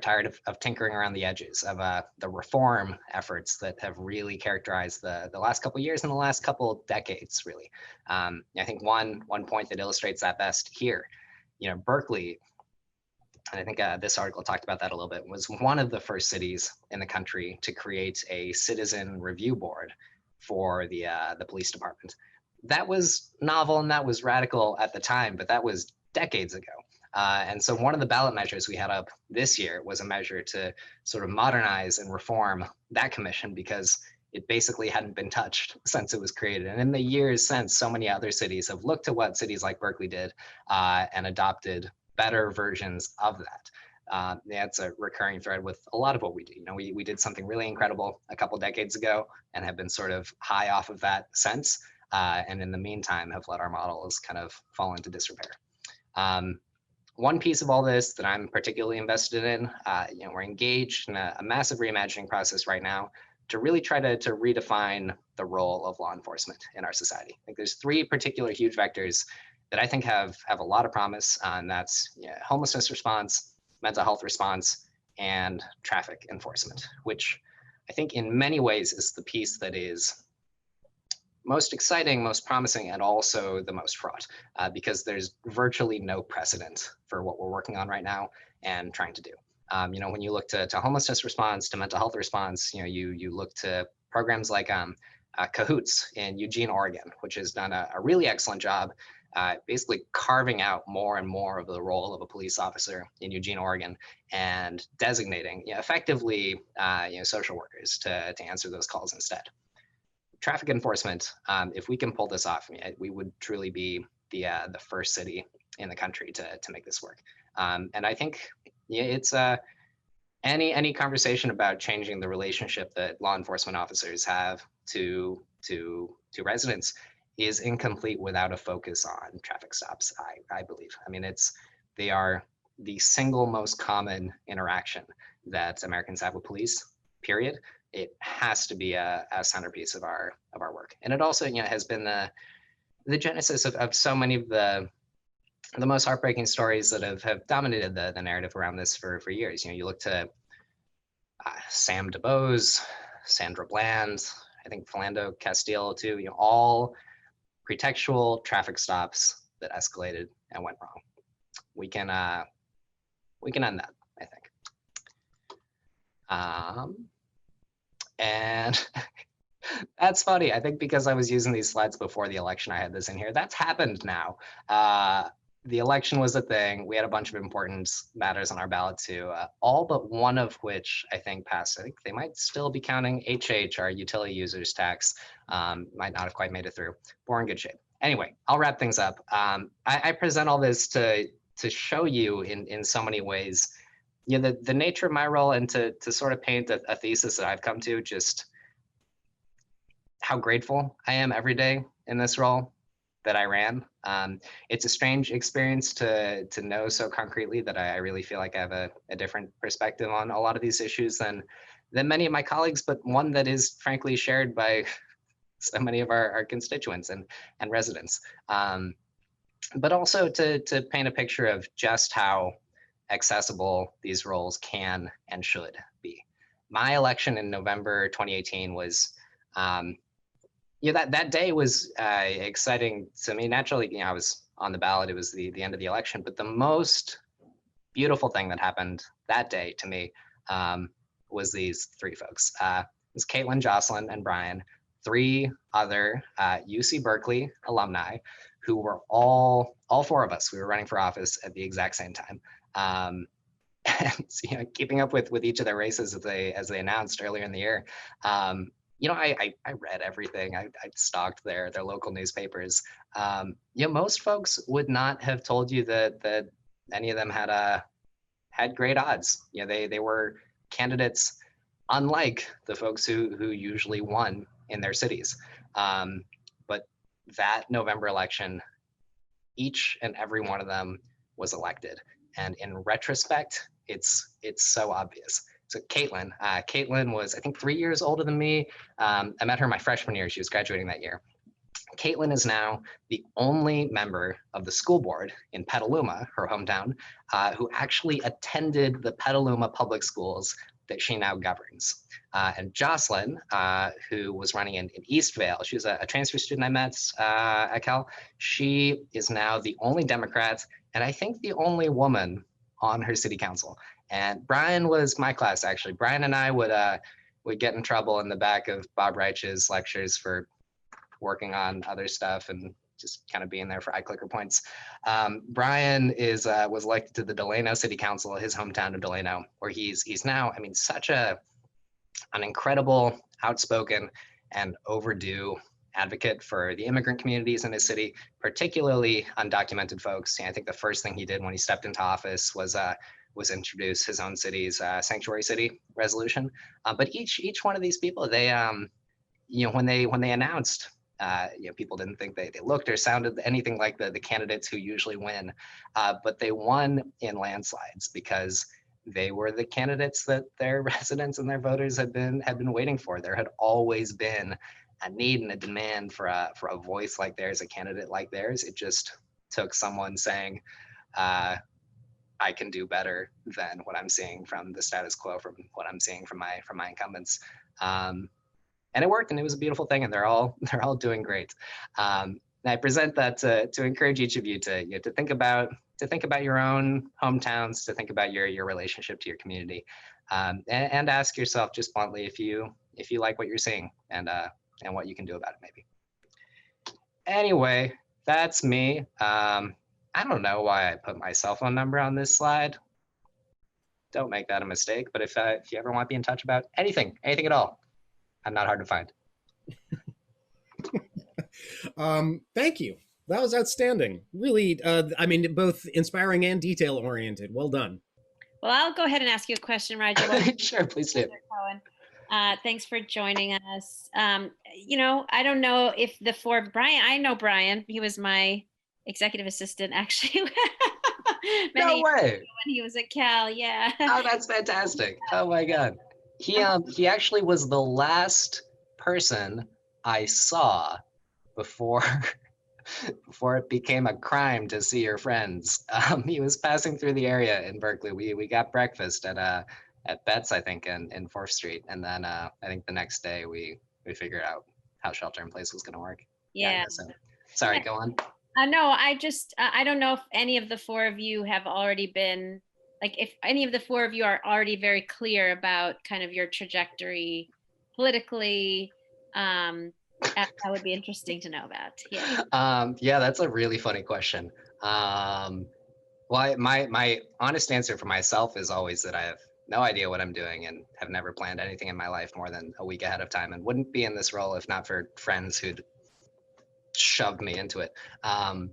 tired of tinkering around the edges of the reform efforts that have really characterized the last couple of years and the last couple decades, really. I think one point that illustrates that best here, Berkeley, and I think this article talked about that a little bit, was one of the first cities in the country to create a citizen review board for the police department. That was novel and that was radical at the time, but that was decades ago. And so one of the ballot measures we had up this year was a measure to sort of modernize and reform that commission because it basically hadn't been touched since it was created. And in the years since, so many other cities have looked to what cities like Berkeley did and adopted better versions of that. That's a recurring thread with a lot of what we do. We did something really incredible a couple decades ago and have been sort of high off of that since. And in the meantime, have let our models kind of fall into disrepair. One piece of all this that I'm particularly invested in, we're engaged in a massive reimagining process right now to really try to redefine the role of law enforcement in our society. I think there's three particular huge vectors that I think have a lot of promise, and that's homelessness response, mental health response, and traffic enforcement, which I think in many ways is the piece that is most exciting, most promising, and also the most fraught because there's virtually no precedent for what we're working on right now and trying to do. When you look to homelessness response, to mental health response, you look to programs like Cahoots in Eugene, Oregon, which has done a really excellent job basically carving out more and more of the role of a police officer in Eugene, Oregon, and designating effectively social workers to answer those calls instead. Traffic enforcement, if we can pull this off, we would truly be the first city in the country to make this work. And I think it's any conversation about changing the relationship that law enforcement officers have to residents is incomplete without a focus on traffic stops, I believe. I mean, they are the single most common interaction that Americans have with police, period. It has to be a centerpiece of our work. And it also has been the genesis of so many of the most heartbreaking stories that have dominated the narrative around this for years. You look to Sam DuBose, Sandra Bland, I think Philando Castile too, all pretextual traffic stops that escalated and went wrong. We can end that, I think. And that's funny. I think because I was using these slides before the election, I had this in here. That's happened now. The election was a thing. We had a bunch of important matters on our ballot too, all but one of which I think passed. I think they might still be counting HH, our utility users tax, might not have quite made it through. We're in good shape. Anyway, I'll wrap things up. I present all this to show you in so many ways, the nature of my role and to sort of paint a thesis that I've come to, just how grateful I am every day in this role that I ran. It's a strange experience to know so concretely that I really feel like I have a different perspective on a lot of these issues than many of my colleagues, but one that is frankly shared by so many of our constituents and residents. But also to paint a picture of just how accessible these roles can and should be. My election in November 2018 was that day was exciting to me. Naturally, I was on the ballot. It was the end of the election. But the most beautiful thing that happened that day to me was these three folks. It was Caitlin, Jocelyn, and Brian, three other UC Berkeley alumni who were all four of us. We were running for office at the exact same time. And you know, keeping up with each of their races as they announced earlier in the year. You know, I read everything. I stalked their local newspapers. You know, most folks would not have told you that any of them had great odds. You know, they were candidates unlike the folks who usually won in their cities. But that November election, each and every one of them was elected. And in retrospect, it's so obvious. So Caitlin was, I think, 3 years older than me. I met her my freshman year. She was graduating that year. Caitlin is now the only member of the school board in Petaluma, her hometown, who actually attended the Petaluma public schools that she now governs. And Jocelyn, who was running in Eastvale, she was a transfer student I met at Cal. She is now the only Democrat, and I think the only woman on her city council. And Brian was my class, actually. Brian and I would get in trouble in the back of Bob Reich's lectures for working on other stuff and just kind of being there for iClicker points. Brian was elected to the Delano City Council, his hometown of Delano, where he's now, I mean, such an incredible, outspoken, and overdue advocate for the immigrant communities in his city, particularly undocumented folks. And I think the first thing he did when he stepped into office was introduce his own city's sanctuary city resolution. But each one of these people, they, you know, when they announced, you know, people didn't think they looked or sounded anything like the candidates who usually win, but they won in landslides because they were the candidates that their residents and their voters had been waiting for. There had always been a need and a demand for a voice like theirs, a candidate like theirs. It just took someone saying, I can do better than what I'm seeing from the status quo, from what I'm seeing from my incumbents. And it worked, and it was a beautiful thing, and they're all doing great. And I present that to encourage each of you to think about your own hometowns, to think about your relationship to your community, and ask yourself just bluntly if you like what you're seeing and what you can do about it maybe. Anyway, that's me. I don't know why I put my cell phone number on this slide. Don't make that a mistake. But if you ever want to be in touch about anything at all, I'm not hard to find. Thank you. That was outstanding. Really, I mean, both inspiring and detail oriented. Well done. Well, I'll go ahead and ask you a question, Rigel. Sure, please do. Thanks for joining us. You know, I don't know if the four of Brian, I know Brian. He was my executive assistant, actually. No way. When he was at Cal, yeah. Oh, that's fantastic. Oh my God. He actually was the last person I saw before it became a crime to see your friends. He was passing through the area in Berkeley. We got breakfast at Bet's, I think, in 4th Street, and then I think the next day we figured out how shelter in place was going to work. Yeah. Sorry, go on. No, I don't know if any of the four of you have already been, like, if any of the four of you are already very clear about kind of your trajectory politically. That would be interesting to know about. Yeah. Yeah, that's a really funny question. Well, my honest answer for myself is always that I have no idea what I'm doing and have never planned anything in my life more than a week ahead of time, and wouldn't be in this role if not for friends who'd shoved me into it. I'll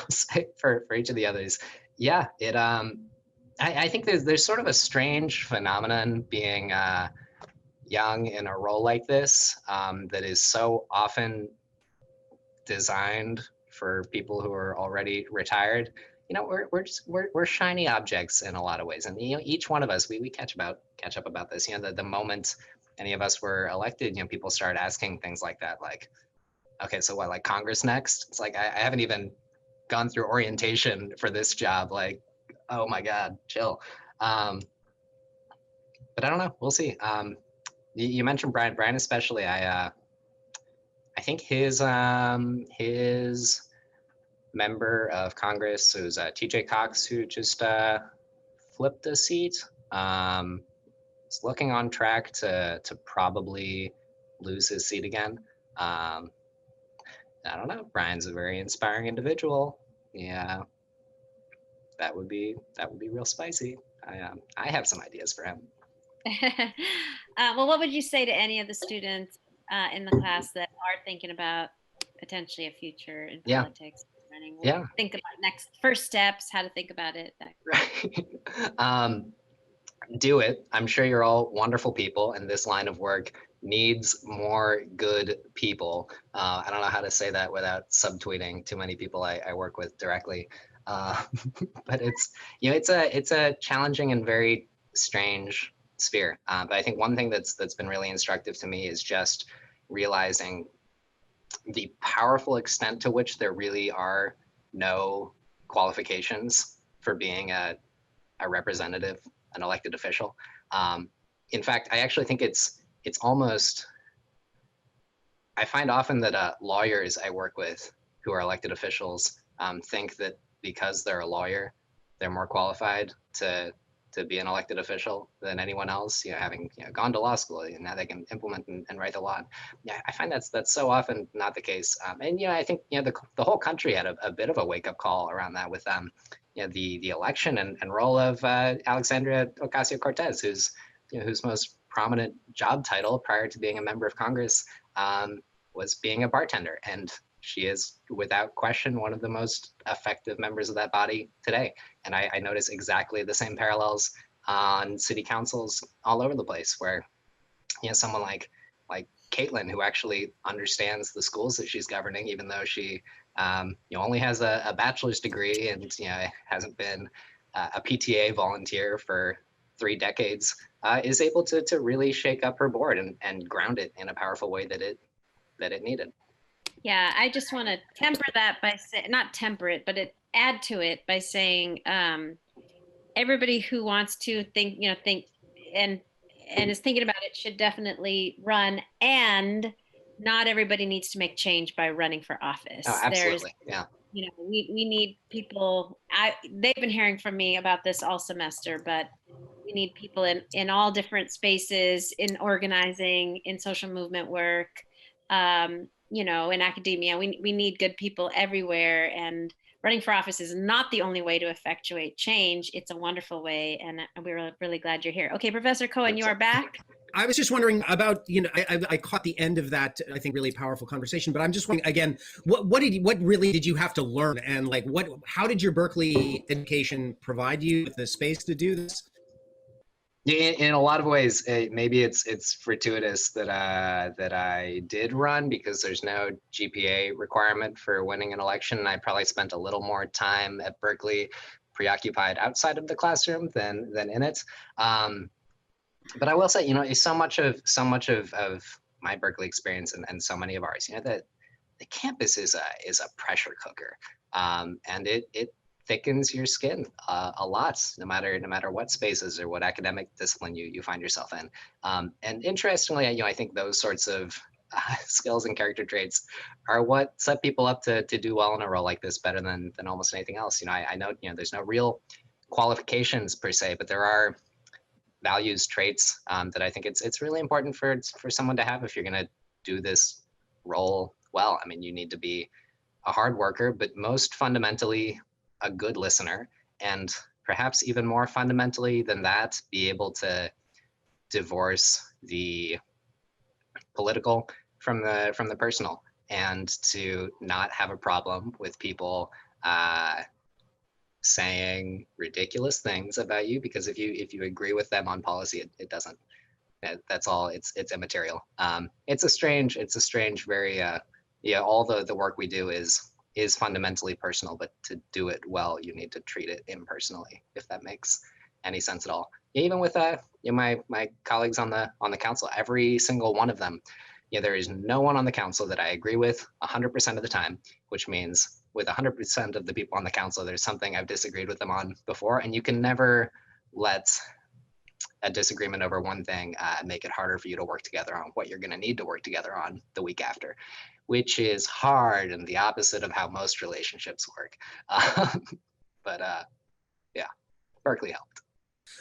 say for each of the others, yeah, it I think there's sort of a strange phenomenon being young in a role like this that is so often designed for people who are already retired. You know, we're shiny objects in a lot of ways, and you know, each one of us we catch up about this. You know, the moment any of us were elected, you know, people start asking things like that, like, okay, so what, like Congress next? It's like I haven't even gone through orientation for this job. Like, oh my God, chill. But I don't know. We'll see. You mentioned Brian. Brian especially. I think his member of Congress, who's TJ Cox, who just flipped a seat. It's looking on track to probably lose his seat again. I don't know. Brian's a very inspiring individual. Yeah, that would be real spicy. I have some ideas for him. Well, what would you say to any of the students in the class that are thinking about potentially a future in politics? Running? Yeah. Think about first steps, how to think about it. Right. Do it. I'm sure you're all wonderful people, and this line of work needs more good people. I don't know how to say that without subtweeting too many people I work with directly. But it's a challenging and very strange sphere. But I think one thing that's been really instructive to me is just realizing the powerful extent to which there really are no qualifications for being a representative, an elected official. In fact, I actually think it's almost, I find often that lawyers I work with who are elected officials think that because they're a lawyer, they're more qualified to be an elected official than anyone else, having gone to law school, and now they can implement and write the law. Yeah, I find that's so often not the case. And I think the whole country had a bit of a wake up call around that with the election and role of Alexandria Ocasio-Cortez, whose most prominent job title prior to being a member of Congress was being a bartender. And she is, without question, one of the most effective members of that body today. And I notice exactly the same parallels on city councils all over the place, where someone like Caitlin, who actually understands the schools that she's governing, even though she only has a bachelor's degree and hasn't been a PTA volunteer for 3 decades, is able to really shake up her board and ground it in a powerful way that it needed. Yeah, I just want to temper that by saying, not temper it, but add to it by saying everybody who wants to think and is thinking about it should definitely run, and not everybody needs to make change by running for office. Oh, absolutely. Yeah. We need people. They've been hearing from me about this all semester, but we need people in all different spaces, in organizing, in social movement work, in academia. We need good people everywhere, and running for office is not the only way to effectuate change. It's a wonderful way, and we're really glad you're here. Okay, Professor Cohen, you are back. I was just wondering about, I caught the end of that, I think, really powerful conversation, but I'm just wondering again, what really did you have to learn, and how did your Berkeley education provide you with the space to do this? Yeah, in a lot of ways, maybe it's fortuitous that I did run, because there's no GPA requirement for winning an election. I probably spent a little more time at Berkeley preoccupied outside of the classroom than in it. But I will say, so much of my Berkeley experience and so many of ours, that the campus is a pressure cooker, and it thickens your skin a lot, no matter what spaces or what academic discipline you find yourself in. And interestingly, I think those sorts of skills and character traits are what set people up to do well in a role like this better than almost anything else. I know there's no real qualifications per se, but there are values, traits that I think it's really important for someone to have if you're going to do this role well. I mean, you need to be a hard worker, but most fundamentally a good listener, and perhaps even more fundamentally than that, be able to divorce the political from the personal, and to not have a problem with people saying ridiculous things about you, because if you agree with them on policy, it doesn't. That's all. It's immaterial. It's a strange very all the work we do is fundamentally personal, but to do it well, you need to treat it impersonally, if that makes any sense at all. Even with my colleagues on the council, every single one of them, there is no one on the council that I agree with 100% of the time, which means with 100% of the people on the council, there's something I've disagreed with them on before, and you can never let a disagreement over one thing make it harder for you to work together on what you're going to need to work together on the week after, which is hard and the opposite of how most relationships work. But yeah, Berkeley helped.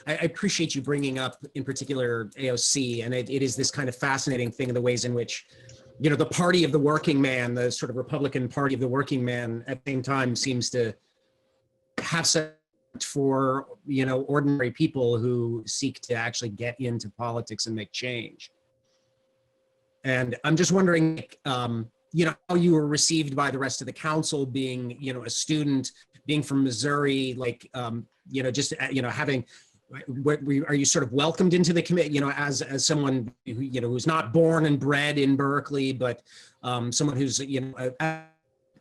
I appreciate you bringing up, in particular, AOC, and it is this kind of fascinating thing in the ways in which, you know, the party of the working man, the sort of Republican Party of the working man, at the same time seems to have such for, you know, ordinary people who seek to actually get into politics and make change. And I'm just wondering, you know, how you were received by the rest of the council, being, you know, a student, being from Missouri, like, you know, just, you know, having, are you sort of welcomed into the committee, you know, as someone who, you know, who's not born and bred in Berkeley, but someone who's, you know,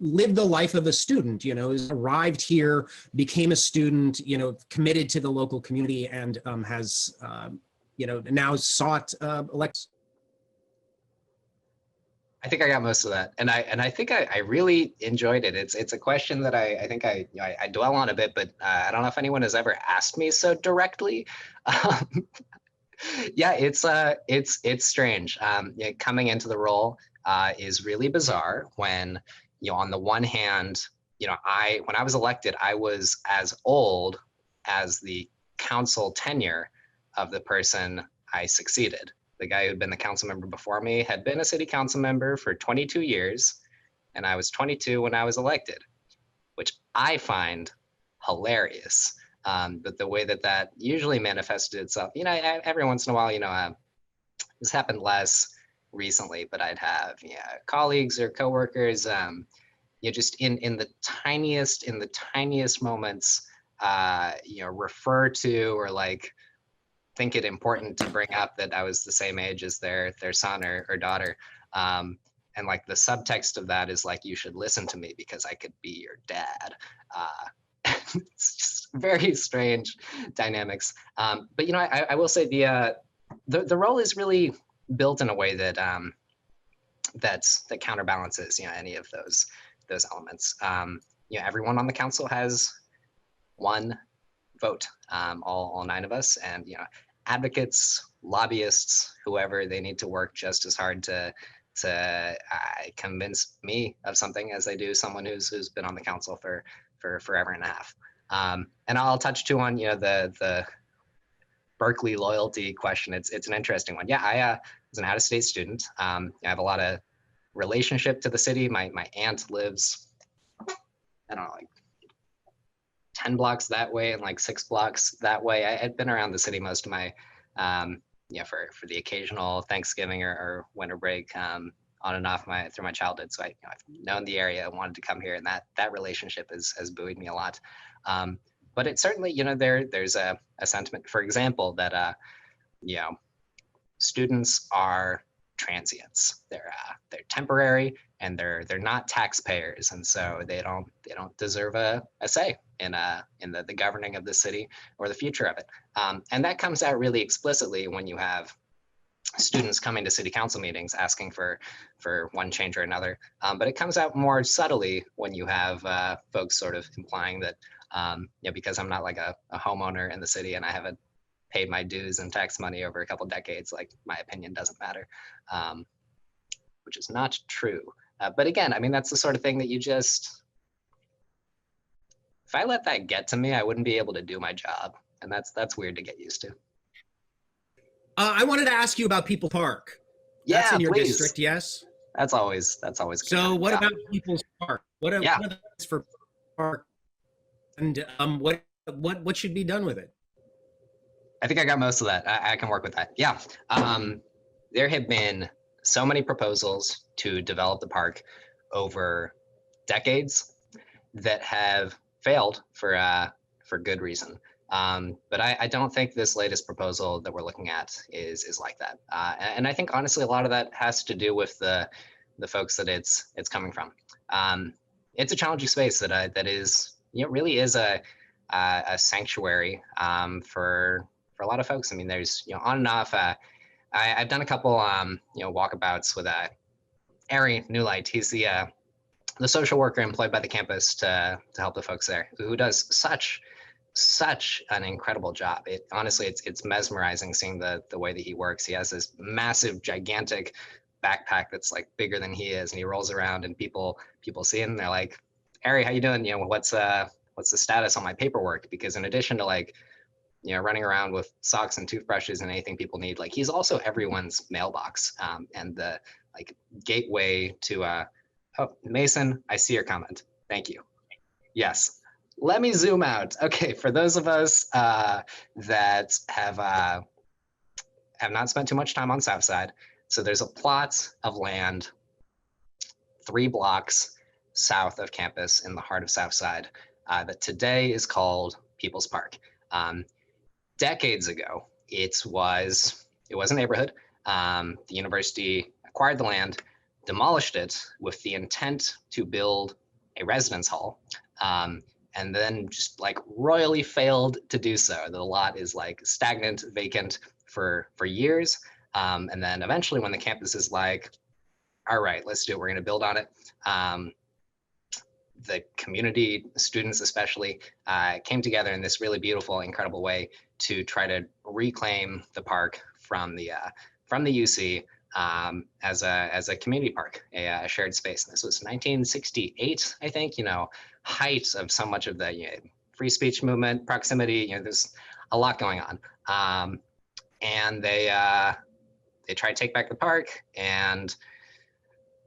lived the life of a student, you know, has arrived here, became a student, you know, committed to the local community, and has, you know, now sought elect. I think I got most of that, and I think I really enjoyed it. It's a question that I think I dwell on a bit, but I don't know if anyone has ever asked me so directly. Yeah, it's strange. Yeah, coming into the role is really bizarre. When, you know, on the one hand, you know, when I was elected, I was as old as the council tenure of the person I succeeded. The guy who'd been the council member before me had been a city council member for 22 years, and I was 22 when I was elected, which I find hilarious. But the way that usually manifested itself, you know, every once in a while, you know, this happened less recently, but I'd have, yeah, colleagues or coworkers, you know, just in the tiniest moments, you know, refer to or like think it important to bring up that I was the same age as their son or daughter. And like the subtext of that is like, you should listen to me because I could be your dad. It's just very strange dynamics. But, you know, I will say the role is really built in a way that that counterbalances, you know, any of those elements. You know, everyone on the council has one vote, all 9 of us, and, you know, advocates, lobbyists, whoever, they need to work just as hard to convince me of something as they do someone who's been on the council for forever and a half. And I'll touch too on, you know, the Berkeley loyalty question. It's an interesting one. Yeah, I was an out-of-state student. I have a lot of relationship to the city. My aunt lives, I don't know, like 10 blocks that way and like 6 blocks that way. I had been around the city most of my, yeah, for the occasional Thanksgiving or winter break, on and off through my childhood. So I've known the area, wanted to come here, and that relationship has buoyed me a lot. But it certainly, you know, there's a sentiment, for example, that you know, students are transients. They're temporary, and they're not taxpayers, and so they don't deserve a say in the governing of the city or the future of it. And that comes out really explicitly when you have students coming to city council meetings asking for one change or another. But it comes out more subtly when you have folks sort of implying that, you know, because I'm not like a homeowner in the city and I haven't paid my dues and tax money over a couple decades, like my opinion doesn't matter, which is not true. But again, I mean, that's the sort of thing that you just, if I let that get to me, I wouldn't be able to do my job. And that's weird to get used to. I wanted to ask you about People Park. Yeah, that's in your please. district, yes? That's always so what about People's Park? What are the things for park, and what should be done with it? I think I got most of that. I can work with that. Yeah. There have been so many proposals to develop the park over decades that have failed for good reason. But I don't think this latest proposal that we're looking at is like that. And I think honestly, a lot of that has to do with the folks that it's coming from. It's a challenging space that is, you know, really is a sanctuary for a lot of folks. I mean, there's, you know, on and off. I've done a couple, you know, walkabouts with Ari Newlight. He's the social worker employed by the campus to help the folks there, who does such an incredible job. Honestly, it's mesmerizing seeing the way that he works. He has this massive, gigantic backpack that's like bigger than he is, and he rolls around, and people see him and they're like, Ari, how you doing? You know, what's the status on my paperwork? Because in addition to like, running around with socks and toothbrushes and anything people need. Like he's also everyone's mailbox and the like gateway to. Oh, Mason, I see your comment. Thank you. Yes. Let me zoom out. Okay, for those of us that have not spent too much time on South Side, so there's a plot of land 3 blocks south of campus in the heart of South Side that today is called People's Park. Decades ago, it was a neighborhood. The university acquired the land, demolished it with the intent to build a residence hall, and then just like royally failed to do so. The lot is like stagnant, vacant for years. And then eventually when the campus is like, all right, let's do it, we're gonna build on it. The community, students especially, came together in this really beautiful, incredible way to try to reclaim the park from the UC as a community park, a shared space. And this was 1968, I think. Height of so much of the free speech movement, proximity. There's a lot going on, and they tried to take back the park, and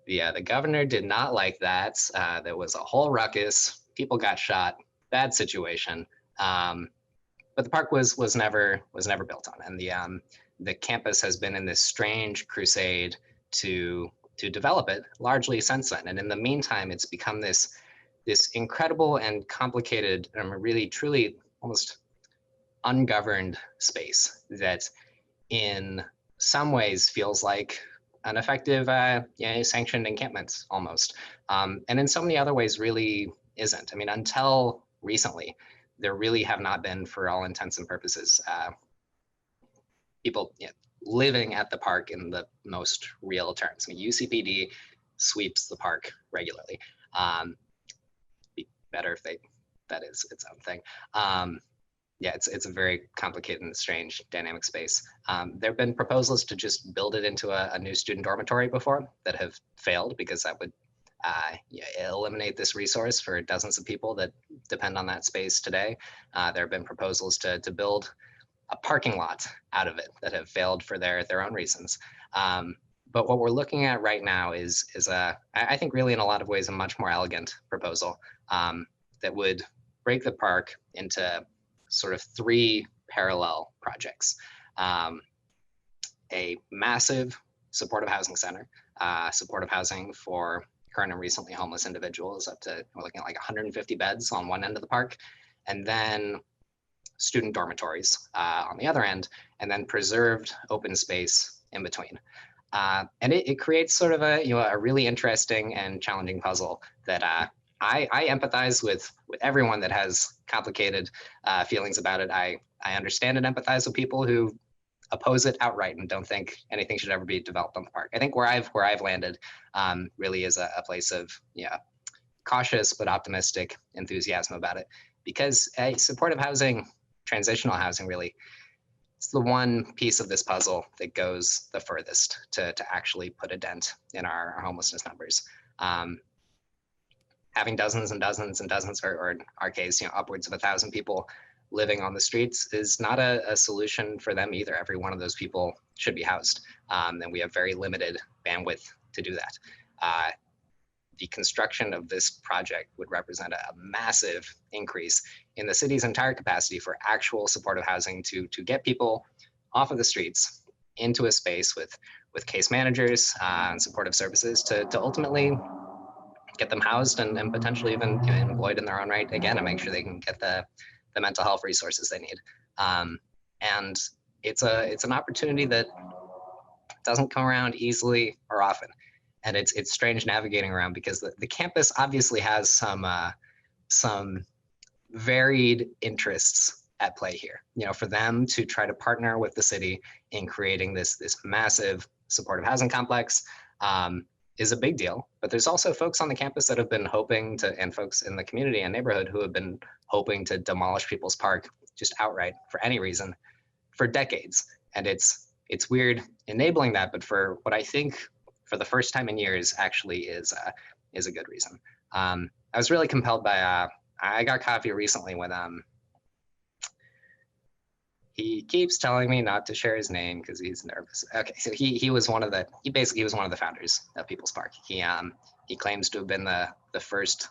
the governor did not like that. There was a whole ruckus. People got shot. Bad situation. But the park was never built on, and the campus has been in this strange crusade to develop it largely since then. And in the meantime, it's become this incredible and complicated, really truly almost ungoverned space that in some ways feels like an effective sanctioned encampment almost. And in so many other ways really isn't. I mean, until recently, there really have not been, for all intents and purposes, people living at the park in the most real terms. I mean, UCPD sweeps the park regularly. Be better if that is its own thing. It's a very complicated and strange dynamic space. There have been proposals to just build it into a new student dormitory before that have failed because that would eliminate this resource for dozens of people that depend on that space today. There have been proposals to build a parking lot out of it that have failed for their own reasons. But what we're looking at right now is I think really in a lot of ways a much more elegant proposal that would break the park into sort of 3 parallel projects. A massive supportive housing center, supportive housing for current and recently homeless individuals, we're looking at like 150 beds on one end of the park, and then student dormitories on the other end, and then preserved open space in between. And it creates sort of a really interesting and challenging puzzle that I empathize with everyone that has complicated feelings about it. I understand and empathize with people who oppose it outright and don't think anything should ever be developed on the park. I think where I've landed really is a place of cautious but optimistic enthusiasm about it, because supportive housing, transitional housing, really, it's the one piece of this puzzle that goes the furthest to actually put a dent in our homelessness numbers. Having dozens and dozens and dozens, or in our case, upwards of 1,000 people living on the streets is not a solution for them either. Every one of those people should be housed, and we have very limited bandwidth to do that. The construction of this project would represent a massive increase in the city's entire capacity for actual supportive housing to get people off of the streets into a space with case managers and supportive services to ultimately get them housed and potentially even employed in their own right again, and make sure they can get the mental health resources they need. And it's an opportunity that doesn't come around easily or often. And it's strange navigating around because the campus obviously has some varied interests at play here. For them to try to partner with the city in creating this massive supportive housing complex is a big deal. But there's also folks on the campus that have been hoping to, and folks in the community and neighborhood who have been hoping to demolish People's Park just outright for any reason for decades. And it's weird enabling that, but for what I think for the first time in years actually is a good reason. I was really compelled by, I got coffee recently with He keeps telling me not to share his name because he's nervous. Okay, so he was one of the founders of People's Park. He claims to have been the first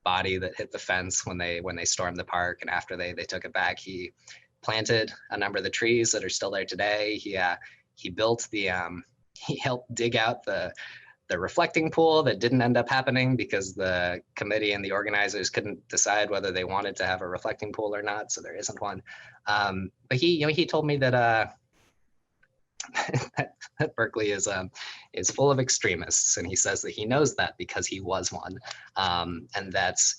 body that hit the fence when they stormed the park, and after they took it back, he planted a number of the trees that are still there today. He built he helped dig out the reflecting pool that didn't end up happening because the committee and the organizers couldn't decide whether they wanted to have a reflecting pool or not, so there isn't one. But he told me that that Berkeley is full of extremists, and he says that he knows that because he was one, and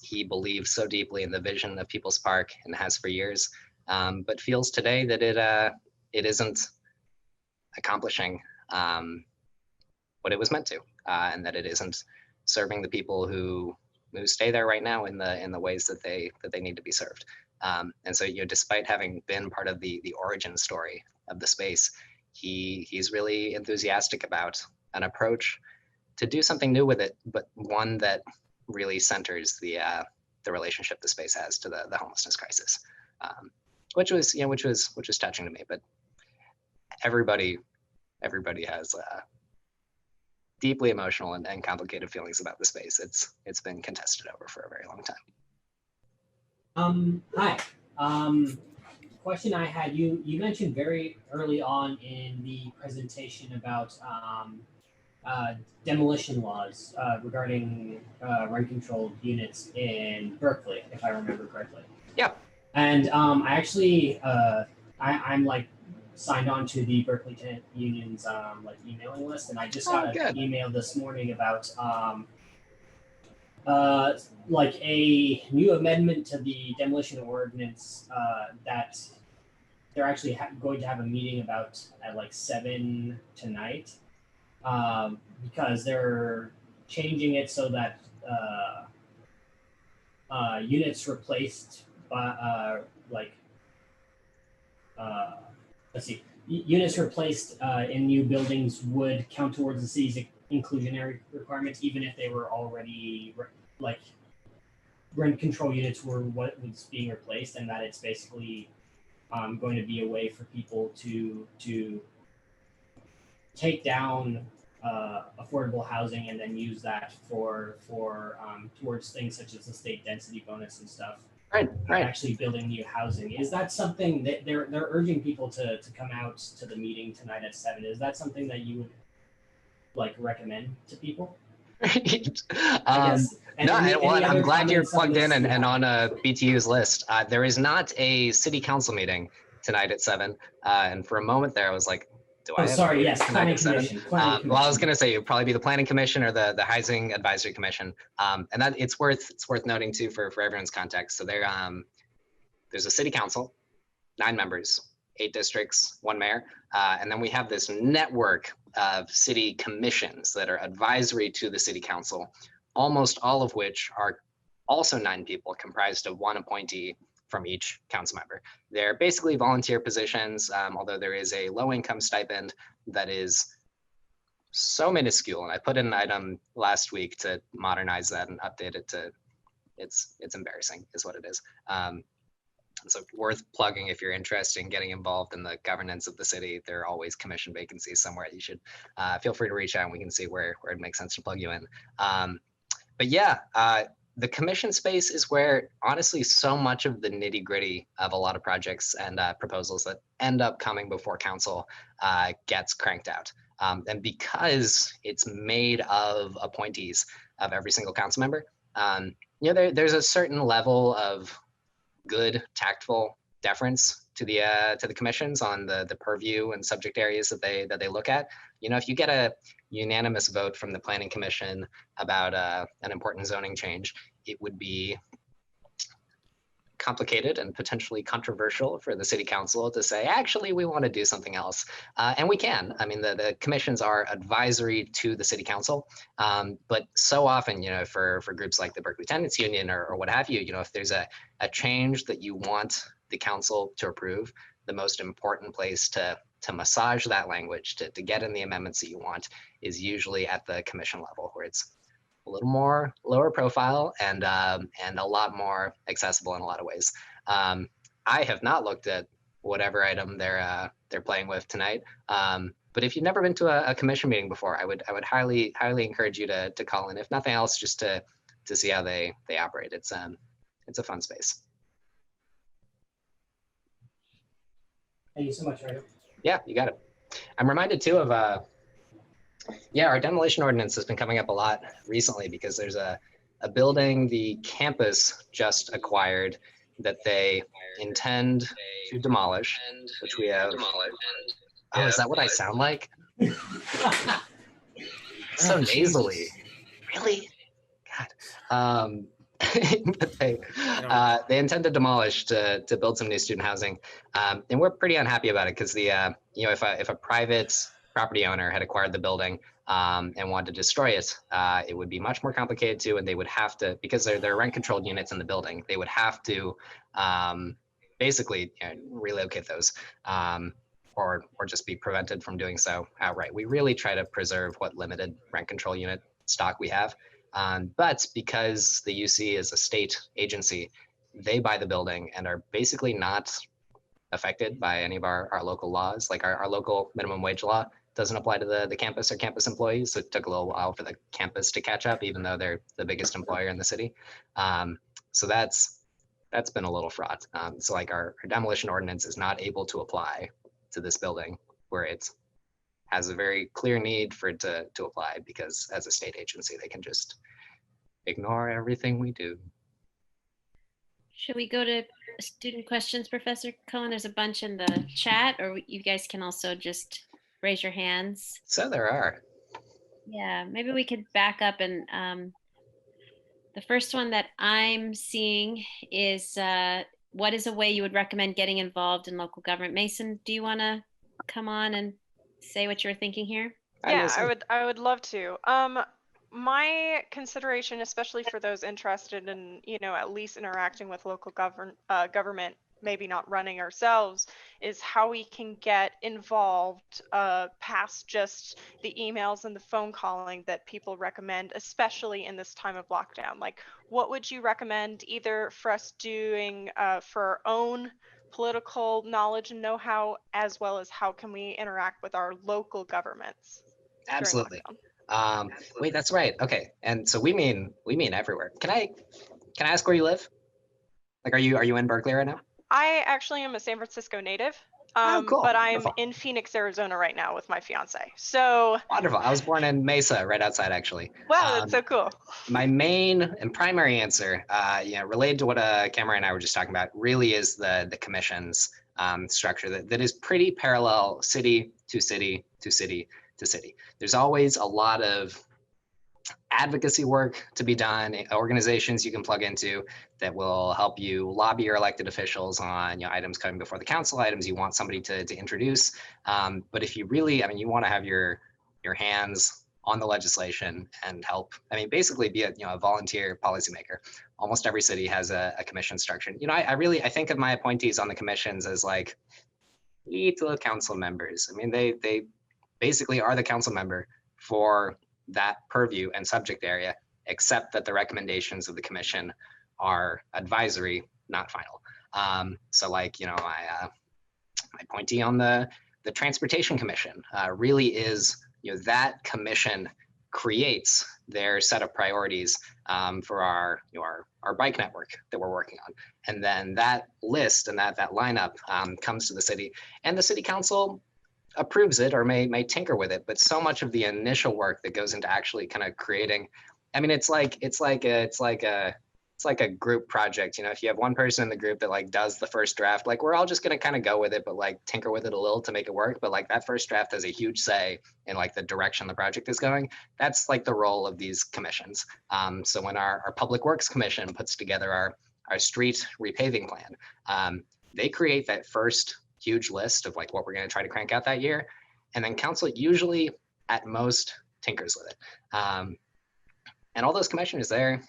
he believes so deeply in the vision of People's Park and has for years, but feels today that it isn't accomplishing what it was meant to, and that it isn't serving the people who stay there right now in the ways that they need to be served. And so, despite having been part of the origin story of the space, he's really enthusiastic about an approach to do something new with it, but one that really centers the relationship the space has to the homelessness crisis, which was touching to me. But everybody has deeply emotional and complicated feelings about the space. It's been contested over for a very long time. Hi. Question I had, you mentioned very early on in the presentation about demolition laws regarding rent-controlled units in Berkeley, if I remember correctly. Yeah. And I actually, I'm like signed on to the Berkeley Tenant Union's like emailing list, and I just got an email this morning about like a new amendment to the demolition ordinance that they're actually going to have a meeting about at like 7 tonight, because they're changing it so that units replaced by units replaced in new buildings would count towards the city's inclusionary requirements, even if they were already like rent control units were what was being replaced, and that it's basically going to be a way for people to take down affordable housing and then use that for towards things such as the state density bonus and stuff. Right. Actually building new housing. Is that something that they're urging people to come out to the meeting tonight at 7? Is that something that you would like recommend to people? I'm glad you're plugged in and on a BTU's list. There is not a city council meeting tonight at 7. And for a moment there, I was like, planning commission. Well, I was going to say it would probably be the planning commission or the housing advisory commission. And that it's worth noting too for everyone's context. So there's a city council, 9 members, 8 districts, 1 mayor. And then we have this network of city commissions that are advisory to the city council, almost all of which are also 9 people comprised of 1 appointee from each council member. They're basically volunteer positions, although there is a low income stipend that is so minuscule. And I put in an item last week to modernize that and update it to, it's embarrassing is what it is. So worth plugging if you're interested in getting involved in the governance of the city. There are always commission vacancies somewhere. You should feel free to reach out and we can see where it makes sense to plug you in. But yeah, the commission space is where honestly so much of the nitty gritty of a lot of projects and proposals that end up coming before council gets cranked out. And because it's made of appointees of every single council member, there's a certain level of good tactful deference to the commissions on the purview and subject areas that they look at. If you get a unanimous vote from the planning commission about an important zoning change, it would be complicated and potentially controversial for the city council to say, actually, we want to do something else. And we can. I mean, the commissions are advisory to the city council. But so often, for groups like the Berkeley Tenants Union or what have you, if there's a change that you want the council to approve, the most important place to massage that language, to get in the amendments that you want, is usually at the commission level, where it's a little more lower profile and a lot more accessible in a lot of ways. I have not looked at whatever item they're playing with tonight. But if you've never been to a commission meeting before, I would highly encourage you to call in, if nothing else, just to see how they operate. It's a fun space. Thank you so much, Rigel. Yeah, you got it. I'm reminded too of our demolition ordinance has been coming up a lot recently because there's a building the campus just acquired that they intend to demolish, which we have. Oh, is that what I sound like? So nasally. Really? God. But they intend to demolish to build some new student housing, and we're pretty unhappy about it because the if a private property owner had acquired the building and wanted to destroy it, it would be much more complicated too, and they would have to, because they're rent controlled units in the building, they would have to basically relocate those, or just be prevented from doing so outright. We really try to preserve what limited rent control unit stock we have. But because the UC is a state agency, they buy the building and are basically not affected by any of our local laws. Like our local minimum wage law doesn't apply to the campus or campus employees. So it took a little while for the campus to catch up, even though they're the biggest employer in the city. So that's been a little fraught. So like our demolition ordinance is not able to apply to this building where it has a very clear need for it to apply, because as a state agency, they can just ignore everything we do. Should we go to student questions, Professor Cohen? There's a bunch in the chat, or you guys can also just raise your hands. So there are. Yeah, maybe we could back up and the first one that I'm seeing is what is a way you would recommend getting involved in local government? Mason, do you want to come on and say what you're thinking here? Yeah, I would love to. My consideration, especially for those interested in, at least interacting with local government, maybe not running ourselves, is how we can get involved past just the emails and the phone calling that people recommend, especially in this time of lockdown. Like, what would you recommend either for us doing for our own political knowledge and know-how, as well as how can we interact with our local governments? Absolutely. Wait, that's right. Okay, and so we mean everywhere. Can I ask where you live? Like, are you in Berkeley right now? I actually am a San Francisco native, cool. but I'm Wonderful. in Phoenix, Arizona right now with my fiance. So Wonderful. I was born in Mesa, right outside, actually. Wow, that's so cool. My main and primary answer, related to what Cameron and I were just talking about, really is the commission's structure that is pretty parallel city to city to city to city. There's always a lot of advocacy work to be done, organizations you can plug into that will help you lobby your elected officials on items coming before the council, items you want somebody to introduce. But if you really, you want to have your hands on the legislation and help, basically be a volunteer policymaker. Almost every city has a commission structure. I think of my appointees on the commissions as like little council members. They basically are the council member for that purview and subject area, except that the recommendations of the commission are advisory, not final. So like, my appointee on the Transportation Commission really is, that commission creates their set of priorities for our bike network that we're working on. And then that list and that lineup comes to the city, and the city council approves it or may tinker with it, but so much of the initial work that goes into actually kind of creating, it's like a group project. If you have one person in the group that like does the first draft, like we're all just gonna kind of go with it, but like tinker with it a little to make it work. But like that first draft has a huge say in like the direction the project is going. That's like the role of these commissions. So when our Public Works Commission puts together our street repaving plan, they create that first huge list of like what we're going to try to crank out that year, and then council usually at most tinkers with it. And all those commissioners, they're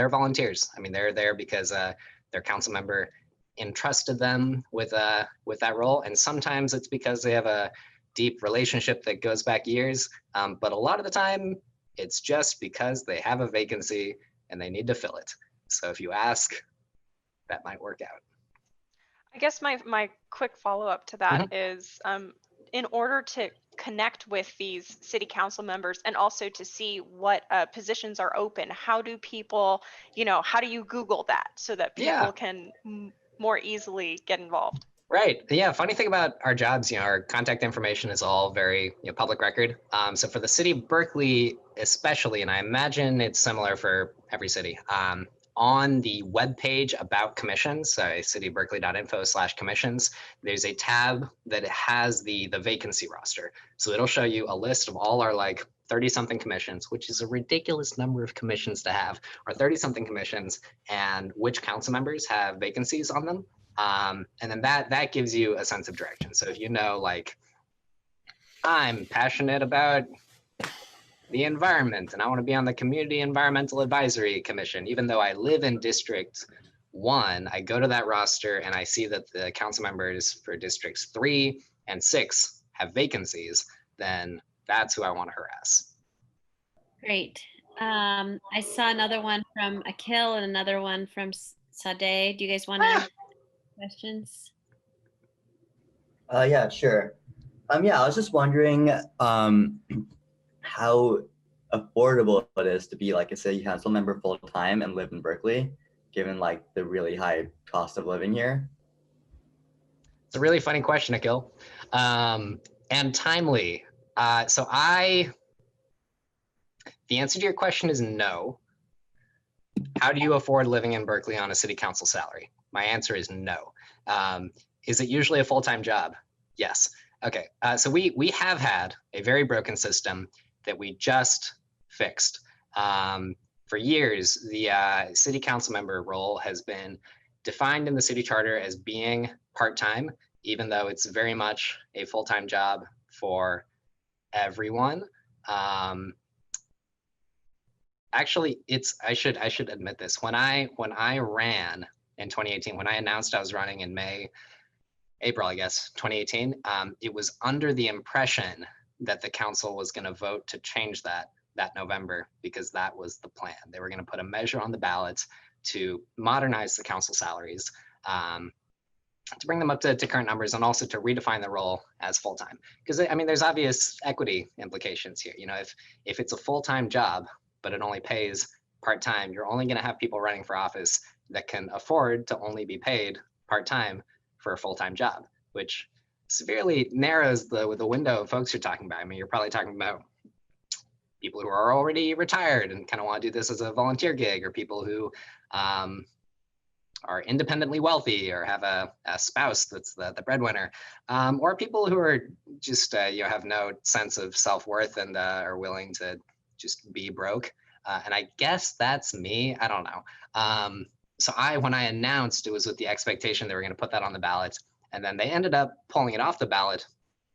volunteers. They're there because their council member entrusted them with that role, and sometimes it's because they have a deep relationship that goes back years, but a lot of the time it's just because they have a vacancy and they need to fill it. So if you ask, that might work out. I guess my quick follow-up to that is, in order to connect with these city council members and also to see what positions are open, how do people, how do you Google that so that Yeah. people can more easily get involved? Right. Yeah. Funny thing about our jobs, our contact information is all very public record. So for the city of Berkeley, especially, and I imagine it's similar for every city, on the webpage about commissions, so cityofberkeley.info/commissions, there's a tab that has the vacancy roster. So it'll show you a list of all our 30-something commissions, which is a ridiculous number of commissions to have, or 30-something commissions, and which council members have vacancies on them. And then that gives you a sense of direction. So if I'm passionate about the environment and I want to be on the Community Environmental Advisory Commission, even though I live in District 1, I go to that roster and I see that the council members for Districts 3 and 6 have vacancies, then that's who I want to harass. Great. I saw another one from Akil and another one from Sade. Do you guys want to questions? Yeah, sure. Yeah, I was just wondering how affordable it is to be a city council member full time and live in Berkeley, given the really high cost of living here. It's a really funny question, Akil, and timely. The answer to your question is no. How do you afford living in Berkeley on a city council salary? My answer is no. Is it usually a full-time job? Yes. Okay, so we have had a very broken system that we just fixed. For years, the city council member role has been defined in the city charter as being part-time, even though it's very much a full-time job for everyone. Actually, I should admit this. When I ran in 2018, when I announced I was running in April, I guess, 2018, it was under the impression that the council was going to vote to change that November, because that was the plan. They were going to put a measure on the ballot to modernize the council salaries, to bring them up to current numbers, and also to redefine the role as full-time. Because there's obvious equity implications here. If it's a full-time job, but it only pays part-time, you're only going to have people running for office that can afford to only be paid part-time for a full-time job, which severely narrows the window of folks you're talking about. You're probably talking about people who are already retired and kind of want to do this as a volunteer gig, or people who are independently wealthy or have a spouse that's the breadwinner, or people who are just have no sense of self-worth and are willing to just be broke. And I guess that's me. I don't know. So when I announced, it was with the expectation they were going to put that on the ballot, and then they ended up pulling it off the ballot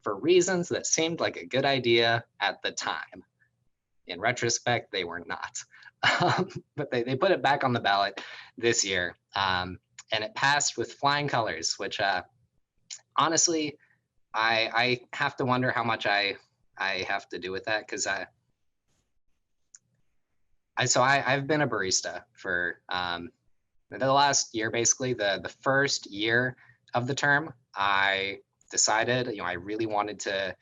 for reasons that seemed like a good idea at the time. In retrospect, they were not. But they put it back on the ballot this year, and it passed with flying colors, which honestly, I have to wonder how much I have to do with that, because I've been a barista for the last year. Basically, the first year of the term, I decided, I really wanted to,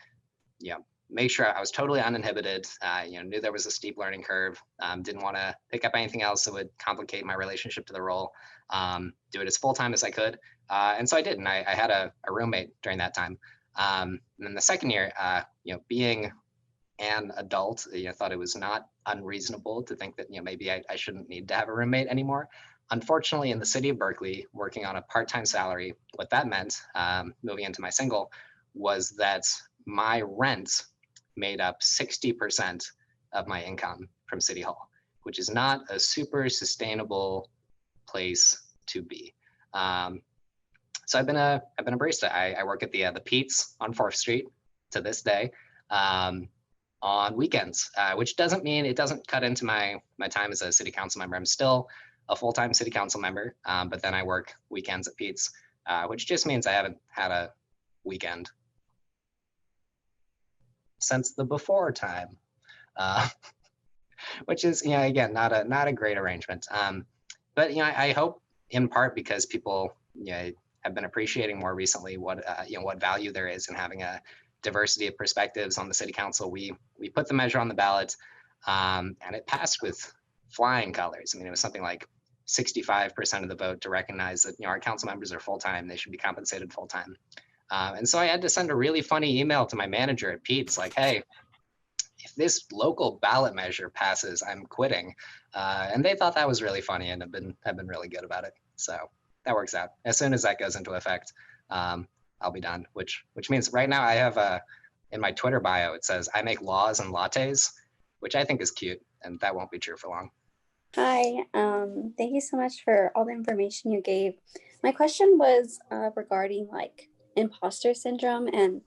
make sure I was totally uninhibited. Knew there was a steep learning curve. Didn't want to pick up anything else that would complicate my relationship to the role. Do it as full-time as I could, and so I did. And I had a roommate during that time. And then the second year, being an adult, thought it was not unreasonable to think that maybe I shouldn't need to have a roommate anymore. Unfortunately, in the city of Berkeley, working on a part-time salary, what that meant, moving into my single, was that my rent made up 60% of my income from City Hall, which is not a super sustainable place to be. So I've been a barista. I work at the Pete's on 4th Street to this day, on weekends, which doesn't mean it doesn't cut into my time as a city council member. I'm still a full-time city council member, but then I work weekends at Pete's, which just means I haven't had a weekend since the before time, which is, again, not a great arrangement. But I hope in part because people have been appreciating more recently what what value there is in having a diversity of perspectives on the city council. We put the measure on the ballot, and it passed with flying colors. I mean, it was something like 65% of the vote to recognize that our council members are full-time, they should be compensated full-time. And so I had to send a really funny email to my manager at Pete's, like, hey, if this local ballot measure passes, I'm quitting. And they thought that was really funny and have been really good about it. So that works out. As soon as that goes into effect, I'll be done, which means right now I have in my Twitter bio, it says, I make laws and lattes, which I think is cute, and that won't be true for long. Hi, thank you so much for all the information you gave. My question was regarding like imposter syndrome, and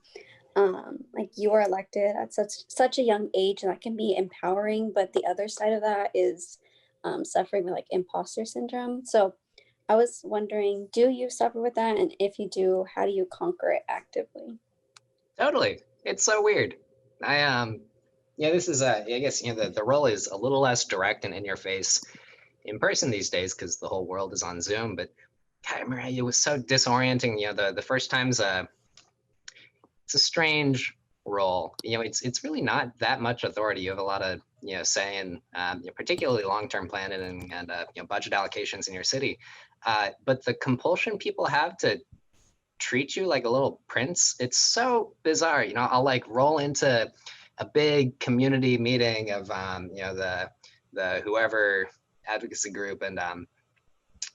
like you were elected at such a young age, and that can be empowering, but the other side of that is suffering with like imposter syndrome. So I was wondering, do you suffer with that? And if you do, how do you conquer it actively? Totally. It's so weird. This is I guess the role is a little less direct and in your face in person these days because the whole world is on Zoom. But God, I remember it was so disorienting. The first times it's a strange role. It's really not that much authority. You have a lot of say in particularly long-term planning and budget allocations in your city. But the compulsion people have to treat you like a little prince, it's so bizarre. I'll like roll into a big community meeting of the whoever advocacy group, and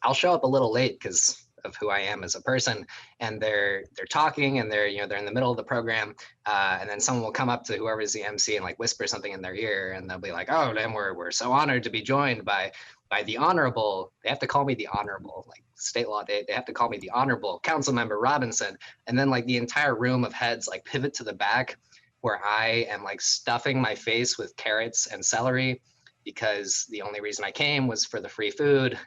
I'll show up a little late because of who I am as a person, and they're talking, and they're in the middle of the program, and then someone will come up to whoever's the MC and like whisper something in their ear, and they'll be like, oh, then we're so honored to be joined by the honorable, they have to call me the honorable, like state law, they have to call me the honorable Councilmember Robinson, and then like the entire room of heads like pivot to the back where I am like stuffing my face with carrots and celery because the only reason I came was for the free food,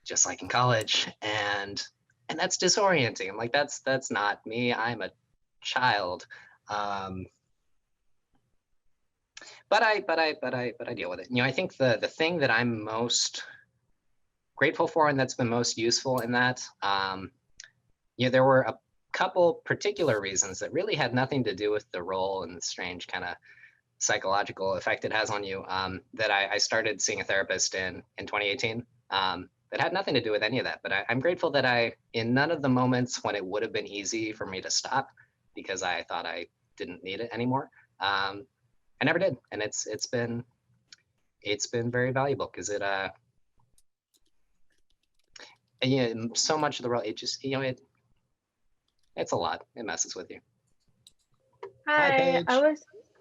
just like in college, and that's disorienting. I'm like, that's not me. I'm a child. But I deal with it. I think the thing that I'm most grateful for and that's been most useful in that, there were a couple particular reasons that really had nothing to do with the role and the strange kind of psychological effect it has on you, that I started seeing a therapist in 2018. That had nothing to do with any of that, but I'm grateful that in none of the moments when it would have been easy for me to stop because I thought I didn't need it anymore, I never did, and it's been very valuable because it so much of the role, it just it's a lot. It messes with you. Hi,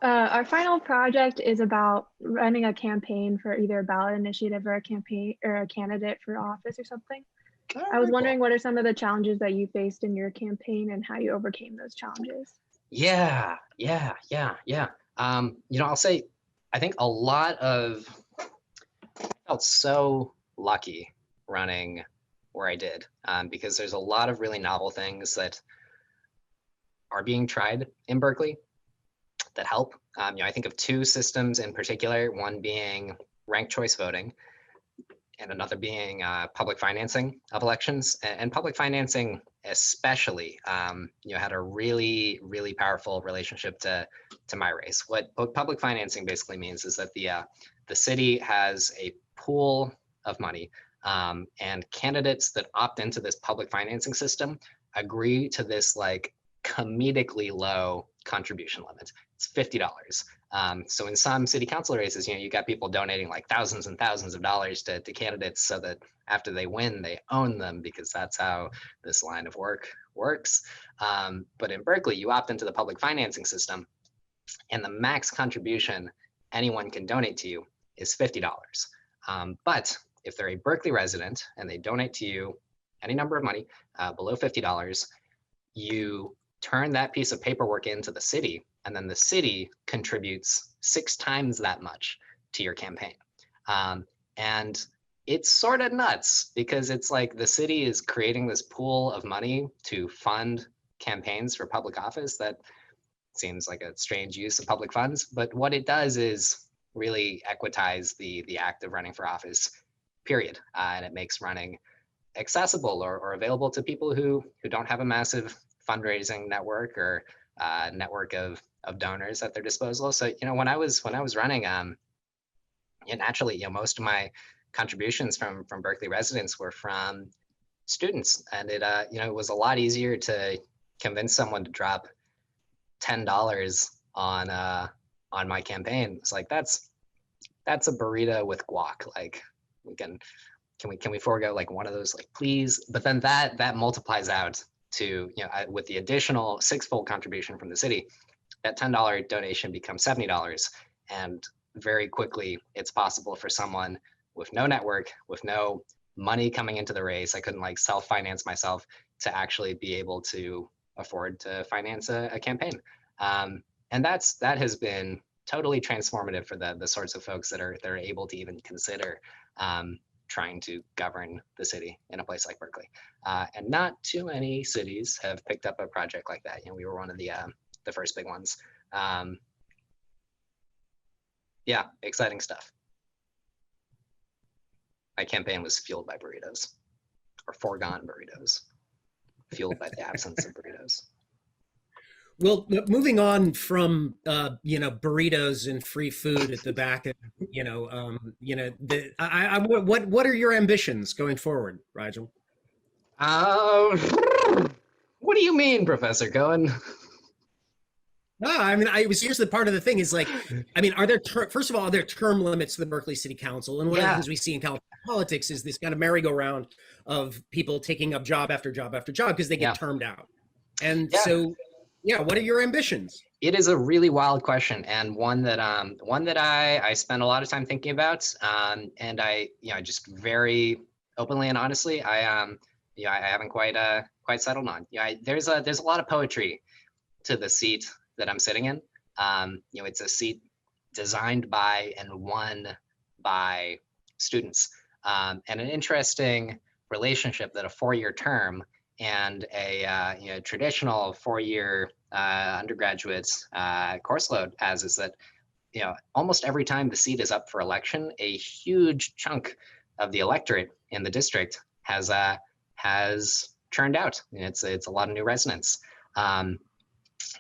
our final project is about running a campaign for either a ballot initiative or a campaign or a candidate for office or something. I was wondering what are some of the challenges that you faced in your campaign and how you overcame those challenges? Yeah. I'll say, I think I felt so lucky running where I did, because there's a lot of really novel things that are being tried in Berkeley that help. I think of two systems in particular, one being ranked choice voting and another being public financing of elections. And public financing especially had a really, really powerful relationship to my race. What public financing basically means is that the city has a pool of money, and candidates that opt into this public financing system agree to this like comedically low contribution limit. It's $50. So in some city council races, you got people donating like thousands and thousands of dollars to candidates so that after they win, they own them, because that's how this line of work works. But in Berkeley, you opt into the public financing system, and the max contribution anyone can donate to you is $50. But if they're a Berkeley resident and they donate to you any number of money below $50, you turn that piece of paperwork into the city, and then the city contributes 6 times that much to your campaign. And it's sort of nuts because it's like the city is creating this pool of money to fund campaigns for public office. That seems like a strange use of public funds, but what it does is really equitize the act of running for office, period. And it makes running accessible or available to people who don't have a massive fundraising network or network of donors at their disposal. So, when I was running, naturally, most of my contributions from Berkeley residents were from students, and it was a lot easier to convince someone to drop $10 on my campaign. It's like that's a burrito with guac. Like, can we forego like one of those, like, please? But then that multiplies out to, with the additional six-fold contribution from the city, that $10 donation becomes $70, and very quickly it's possible for someone with no network, with no money coming into the race, I couldn't like self-finance myself, to actually be able to afford to finance a campaign. And that has been totally transformative for the sorts of folks that are able to even consider trying to govern the city in a place like Berkeley. And not too many cities have picked up a project like that. We were one of the first big ones. Yeah, exciting stuff. My campaign was fueled by burritos, or foregone burritos, fueled by the absence of burritos. Well, moving on from burritos and free food at the back of what are your ambitions going forward, Rigel? What do you mean, Professor Cohen? No, I mean, here's the part of the thing is like, I mean, first of all, are there term limits to the Berkeley City Council? And one of the things we see in California politics is this kind of merry-go-round of people taking up job after job after job because they get termed out. And so, what are your ambitions? It is a really wild question, and one that I spend a lot of time thinking about. And I just very openly and honestly, I haven't quite settled on. There's a lot of poetry to the seat that I'm sitting in. It's a seat designed by and won by students, and an interesting relationship that a 4-year term and a traditional 4-year undergraduate course load has is that almost every time the seat is up for election, a huge chunk of the electorate in the district has churned out. It's a lot of new residents.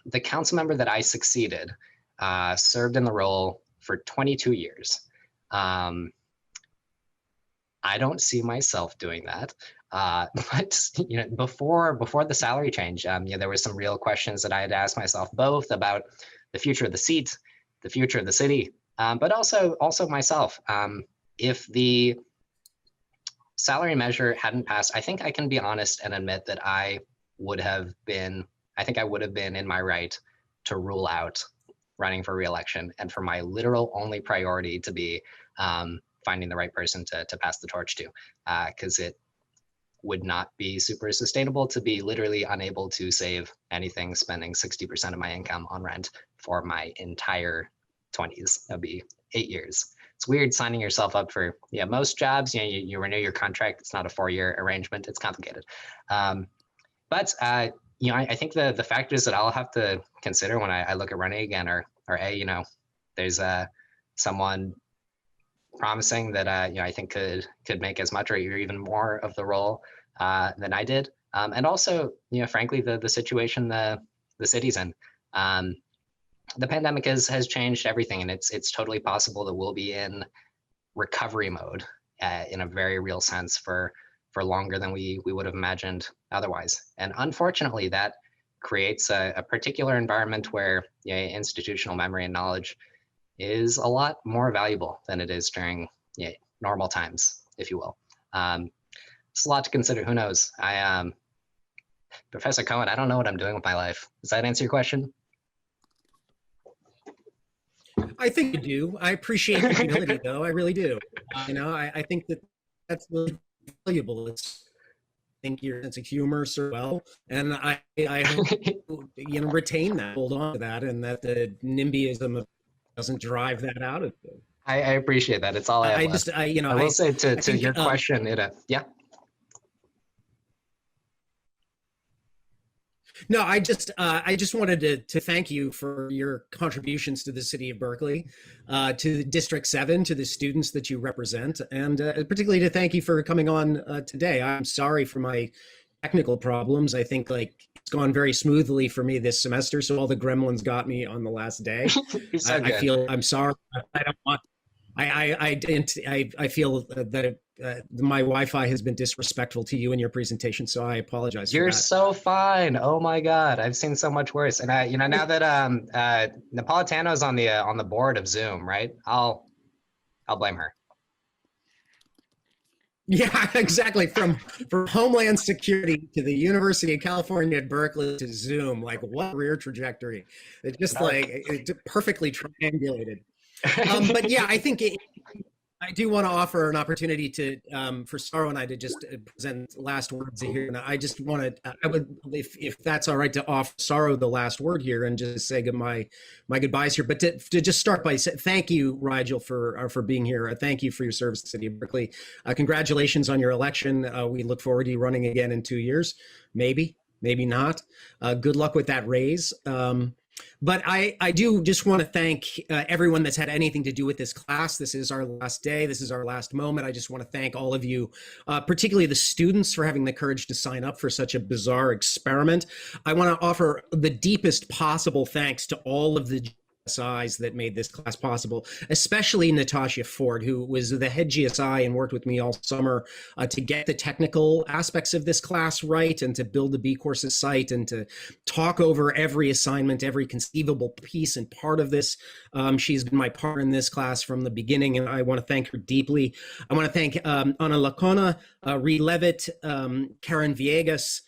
The council member that I succeeded served in the role for 22 years. I don't see myself doing that. But before the salary change, there were some real questions that I had to ask myself, both about the future of the seat, the future of the city, but also myself. If the salary measure hadn't passed, I think I can be honest and admit that I would have been in my right to rule out running for re-election, and for my literal only priority to be finding the right person to pass the torch to, because it would not be super sustainable to be literally unable to save anything, spending 60% of my income on rent for my entire 20s. That'd be 8 years. It's weird signing yourself up for, most jobs, you renew your contract. It's not a 4-year arrangement. It's complicated. But I think the factors that I'll have to consider when I look at running again are there's someone promising that I think could make as much or even more of the role than I did, and also frankly the situation the city's in. The pandemic has changed everything, and it's totally possible that we'll be in recovery mode in a very real sense for longer than we would have imagined otherwise. And unfortunately, that creates a particular environment where institutional memory and knowledge is a lot more valuable than it is during normal times, if you will. It's a lot to consider. Who knows? Professor Cohen, I don't know what I'm doing with my life. Does that answer your question? I think you do. I appreciate your humility, though. I really do. I think that's really valuable. I think your sense of humor serves well, and I hope retain that, hold on to that, and that the NIMBYism doesn't drive that out of you. I appreciate that. It's all I have left. I will say to your question, No, I just wanted to thank you for your contributions to the city of Berkeley, to District 7, to the students that you represent, and particularly to thank you for coming on today. I'm sorry for my technical problems. I think like it's gone very smoothly for me this semester, so all the gremlins got me on the last day. You're so I good. feel I'm sorry. I don't want. I feel that my Wi-Fi has been disrespectful to you in your presentation, so I apologize You're for that. so fine. Oh my God, I've seen so much worse. And you know, now that Napolitano's on the board of Zoom, right? I'll blame her. Yeah, exactly. From Homeland Security to the University of California at Berkeley to Zoom, like what career trajectory? It's just like it's perfectly triangulated. But yeah, I think I do want to offer an opportunity to for Saro and I to just present last words here. And I just want to, I would, if that's all right, to offer Saro the last word here and just say my goodbyes here. But to just start by saying thank you, Rigel, for being here. Thank you for your service to the city of Berkeley. Congratulations on your election. We look forward to you running again in 2 years, maybe not. Good luck with that raise. But I do just want to thank everyone that's had anything to do with this class. This is our last day. This is our last moment. I just want to thank all of you, particularly the students, for having the courage to sign up for such a bizarre experiment. I want to offer the deepest possible thanks to all of the GSIs that made this class possible, especially Natasha Ford, who was the head GSI and worked with me all summer to get the technical aspects of this class right and to build the B Courses site and to talk over every assignment, every conceivable piece and part of this. She's been my partner in this class from the beginning, and I want to thank her deeply. I want to thank Ana Lacona, Reed Levitt, Karen Villegas,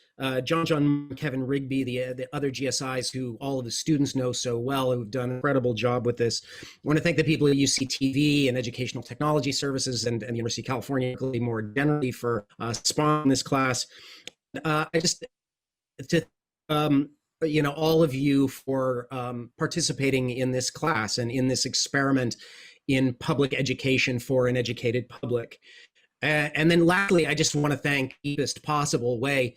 John, Kevin Rigby, the other GSIs who all of the students know so well, who've done an incredible job with this. I want to thank the people at UC TV and Educational Technology Services and the University of California more generally for sponsoring this class. All of you for participating in this class and in this experiment in public education for an educated public. And then lastly, I just want to thank the deepest possible way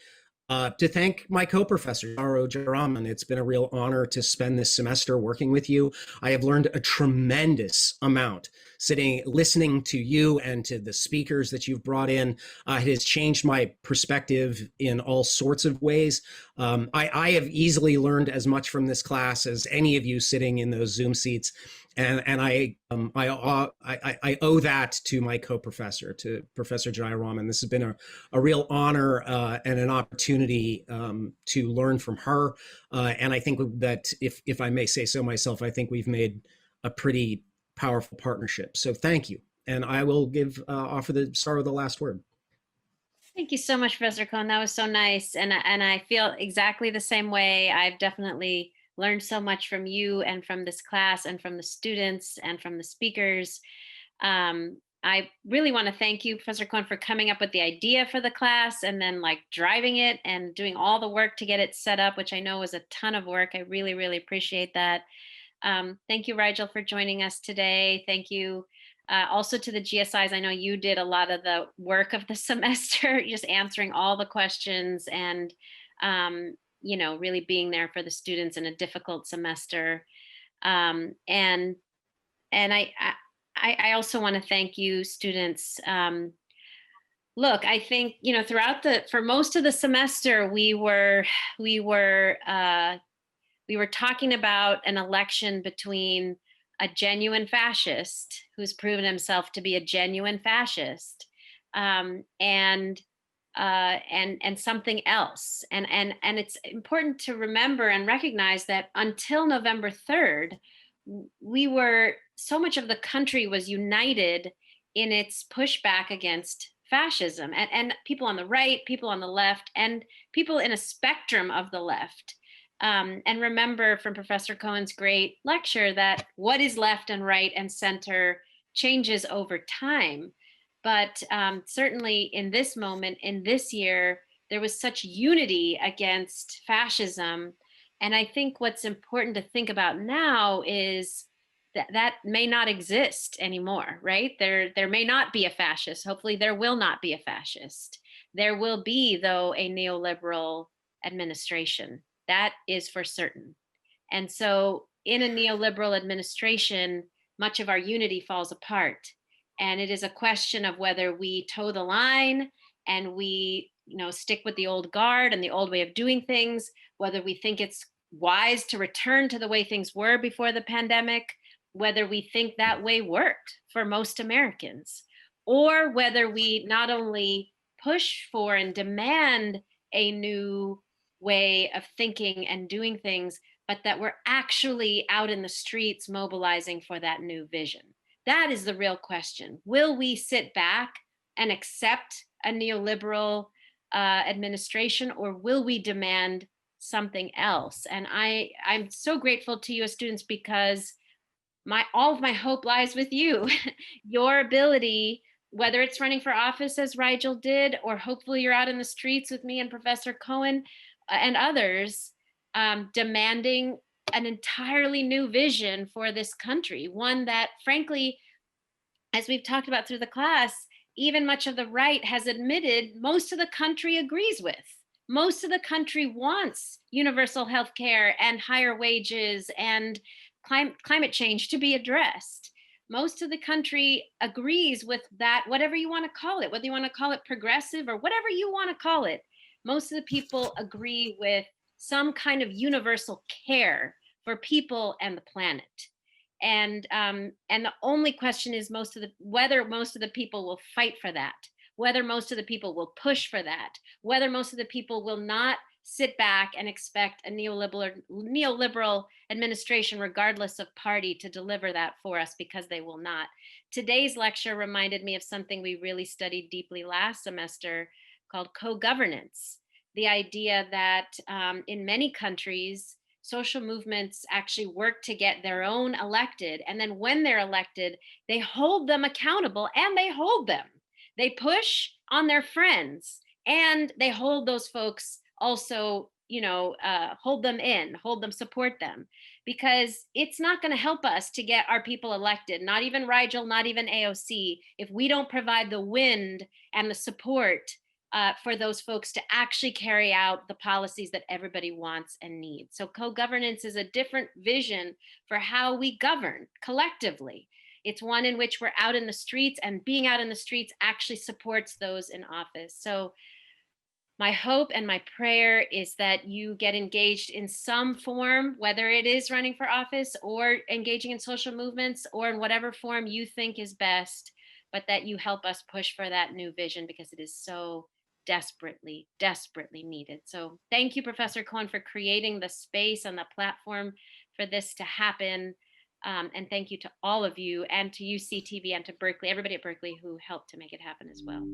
to thank my co-professor, Saro Jayaraman. It's been a real honor to spend this semester working with you. I have learned a tremendous amount listening to you and to the speakers that you've brought in. It has changed my perspective in all sorts of ways. I have easily learned as much from this class as any of you sitting in those Zoom seats. And I owe that to my co-professor, to Professor Jayaraman. This has been a real honor and an opportunity to learn from her. And I think that if I may say so myself, I think we've made a pretty powerful partnership. So thank you. And I will offer Saro the last word. Thank you so much, Professor Cohen. That was so nice. And I feel exactly the same way. I've definitely learned so much from you and from this class and from the students and from the speakers. I really want to thank you, Professor Cohen, for coming up with the idea for the class and then like driving it and doing all the work to get it set up, which I know was a ton of work. I really, really appreciate that. Thank you, Rigel, for joining us today. Thank you also to the GSIs. I know you did a lot of the work of the semester, just answering all the questions and really being there for the students in a difficult semester. And I also want to thank you, students. Look, I think, for most of the semester, we were talking about an election between a genuine fascist who's proven himself to be a genuine fascist, and something else. And it's important to remember and recognize that until November 3rd, so much of the country was united in its pushback against fascism, and people on the right, people on the left, and people in a spectrum of the left. And remember from Professor Cohen's great lecture that what is left and right and center changes over time. But certainly in this moment, in this year, there was such unity against fascism. And I think what's important to think about now is that may not exist anymore, right? There may not be a fascist. Hopefully there will not be a fascist. There will be, though, a neoliberal administration. That is for certain. And so in a neoliberal administration, much of our unity falls apart. And it is a question of whether we toe the line and we, stick with the old guard and the old way of doing things, whether we think it's wise to return to the way things were before the pandemic, whether we think that way worked for most Americans, or whether we not only push for and demand a new way of thinking and doing things, but that we're actually out in the streets mobilizing for that new vision. That is the real question. Will we sit back and accept a neoliberal administration, or will we demand something else? And I'm so grateful to you as students, because all of my hope lies with you. Your ability, whether it's running for office as Rigel did, or hopefully you're out in the streets with me and Professor Cohen and others, demanding an entirely new vision for this country, one that, frankly, as we've talked about through the class, even much of the right has admitted most of the country agrees with. Most of the country wants universal health care and higher wages and climate change to be addressed. Most of the country agrees with that, whatever you want to call it, whether you want to call it progressive or whatever you want to call it. Most of the people agree with some kind of universal care for people and the planet. And the only question is whether most of the people will fight for that, whether most of the people will push for that, whether most of the people will not sit back and expect a neoliberal administration, regardless of party, to deliver that for us, because they will not. Today's lecture reminded me of something we really studied deeply last semester called co-governance. The idea that in many countries, social movements actually work to get their own elected. And then when they're elected, they hold them accountable and they hold them. They push on their friends and they hold those folks also, hold them, support them, because it's not going to help us to get our people elected, not even Rigel, not even AOC, if we don't provide the wind and the support for those folks to actually carry out the policies that everybody wants and needs. So co-governance is a different vision for how we govern collectively. It's one in which we're out in the streets, and being out in the streets actually supports those in office. So my hope and my prayer is that you get engaged in some form, whether it is running for office or engaging in social movements or in whatever form you think is best, but that you help us push for that new vision, because it is so desperately, desperately needed. So thank you, Professor Cohen, for creating the space and the platform for this to happen. And thank you to all of you, and to UC TV and to Berkeley, everybody at Berkeley who helped to make it happen as well.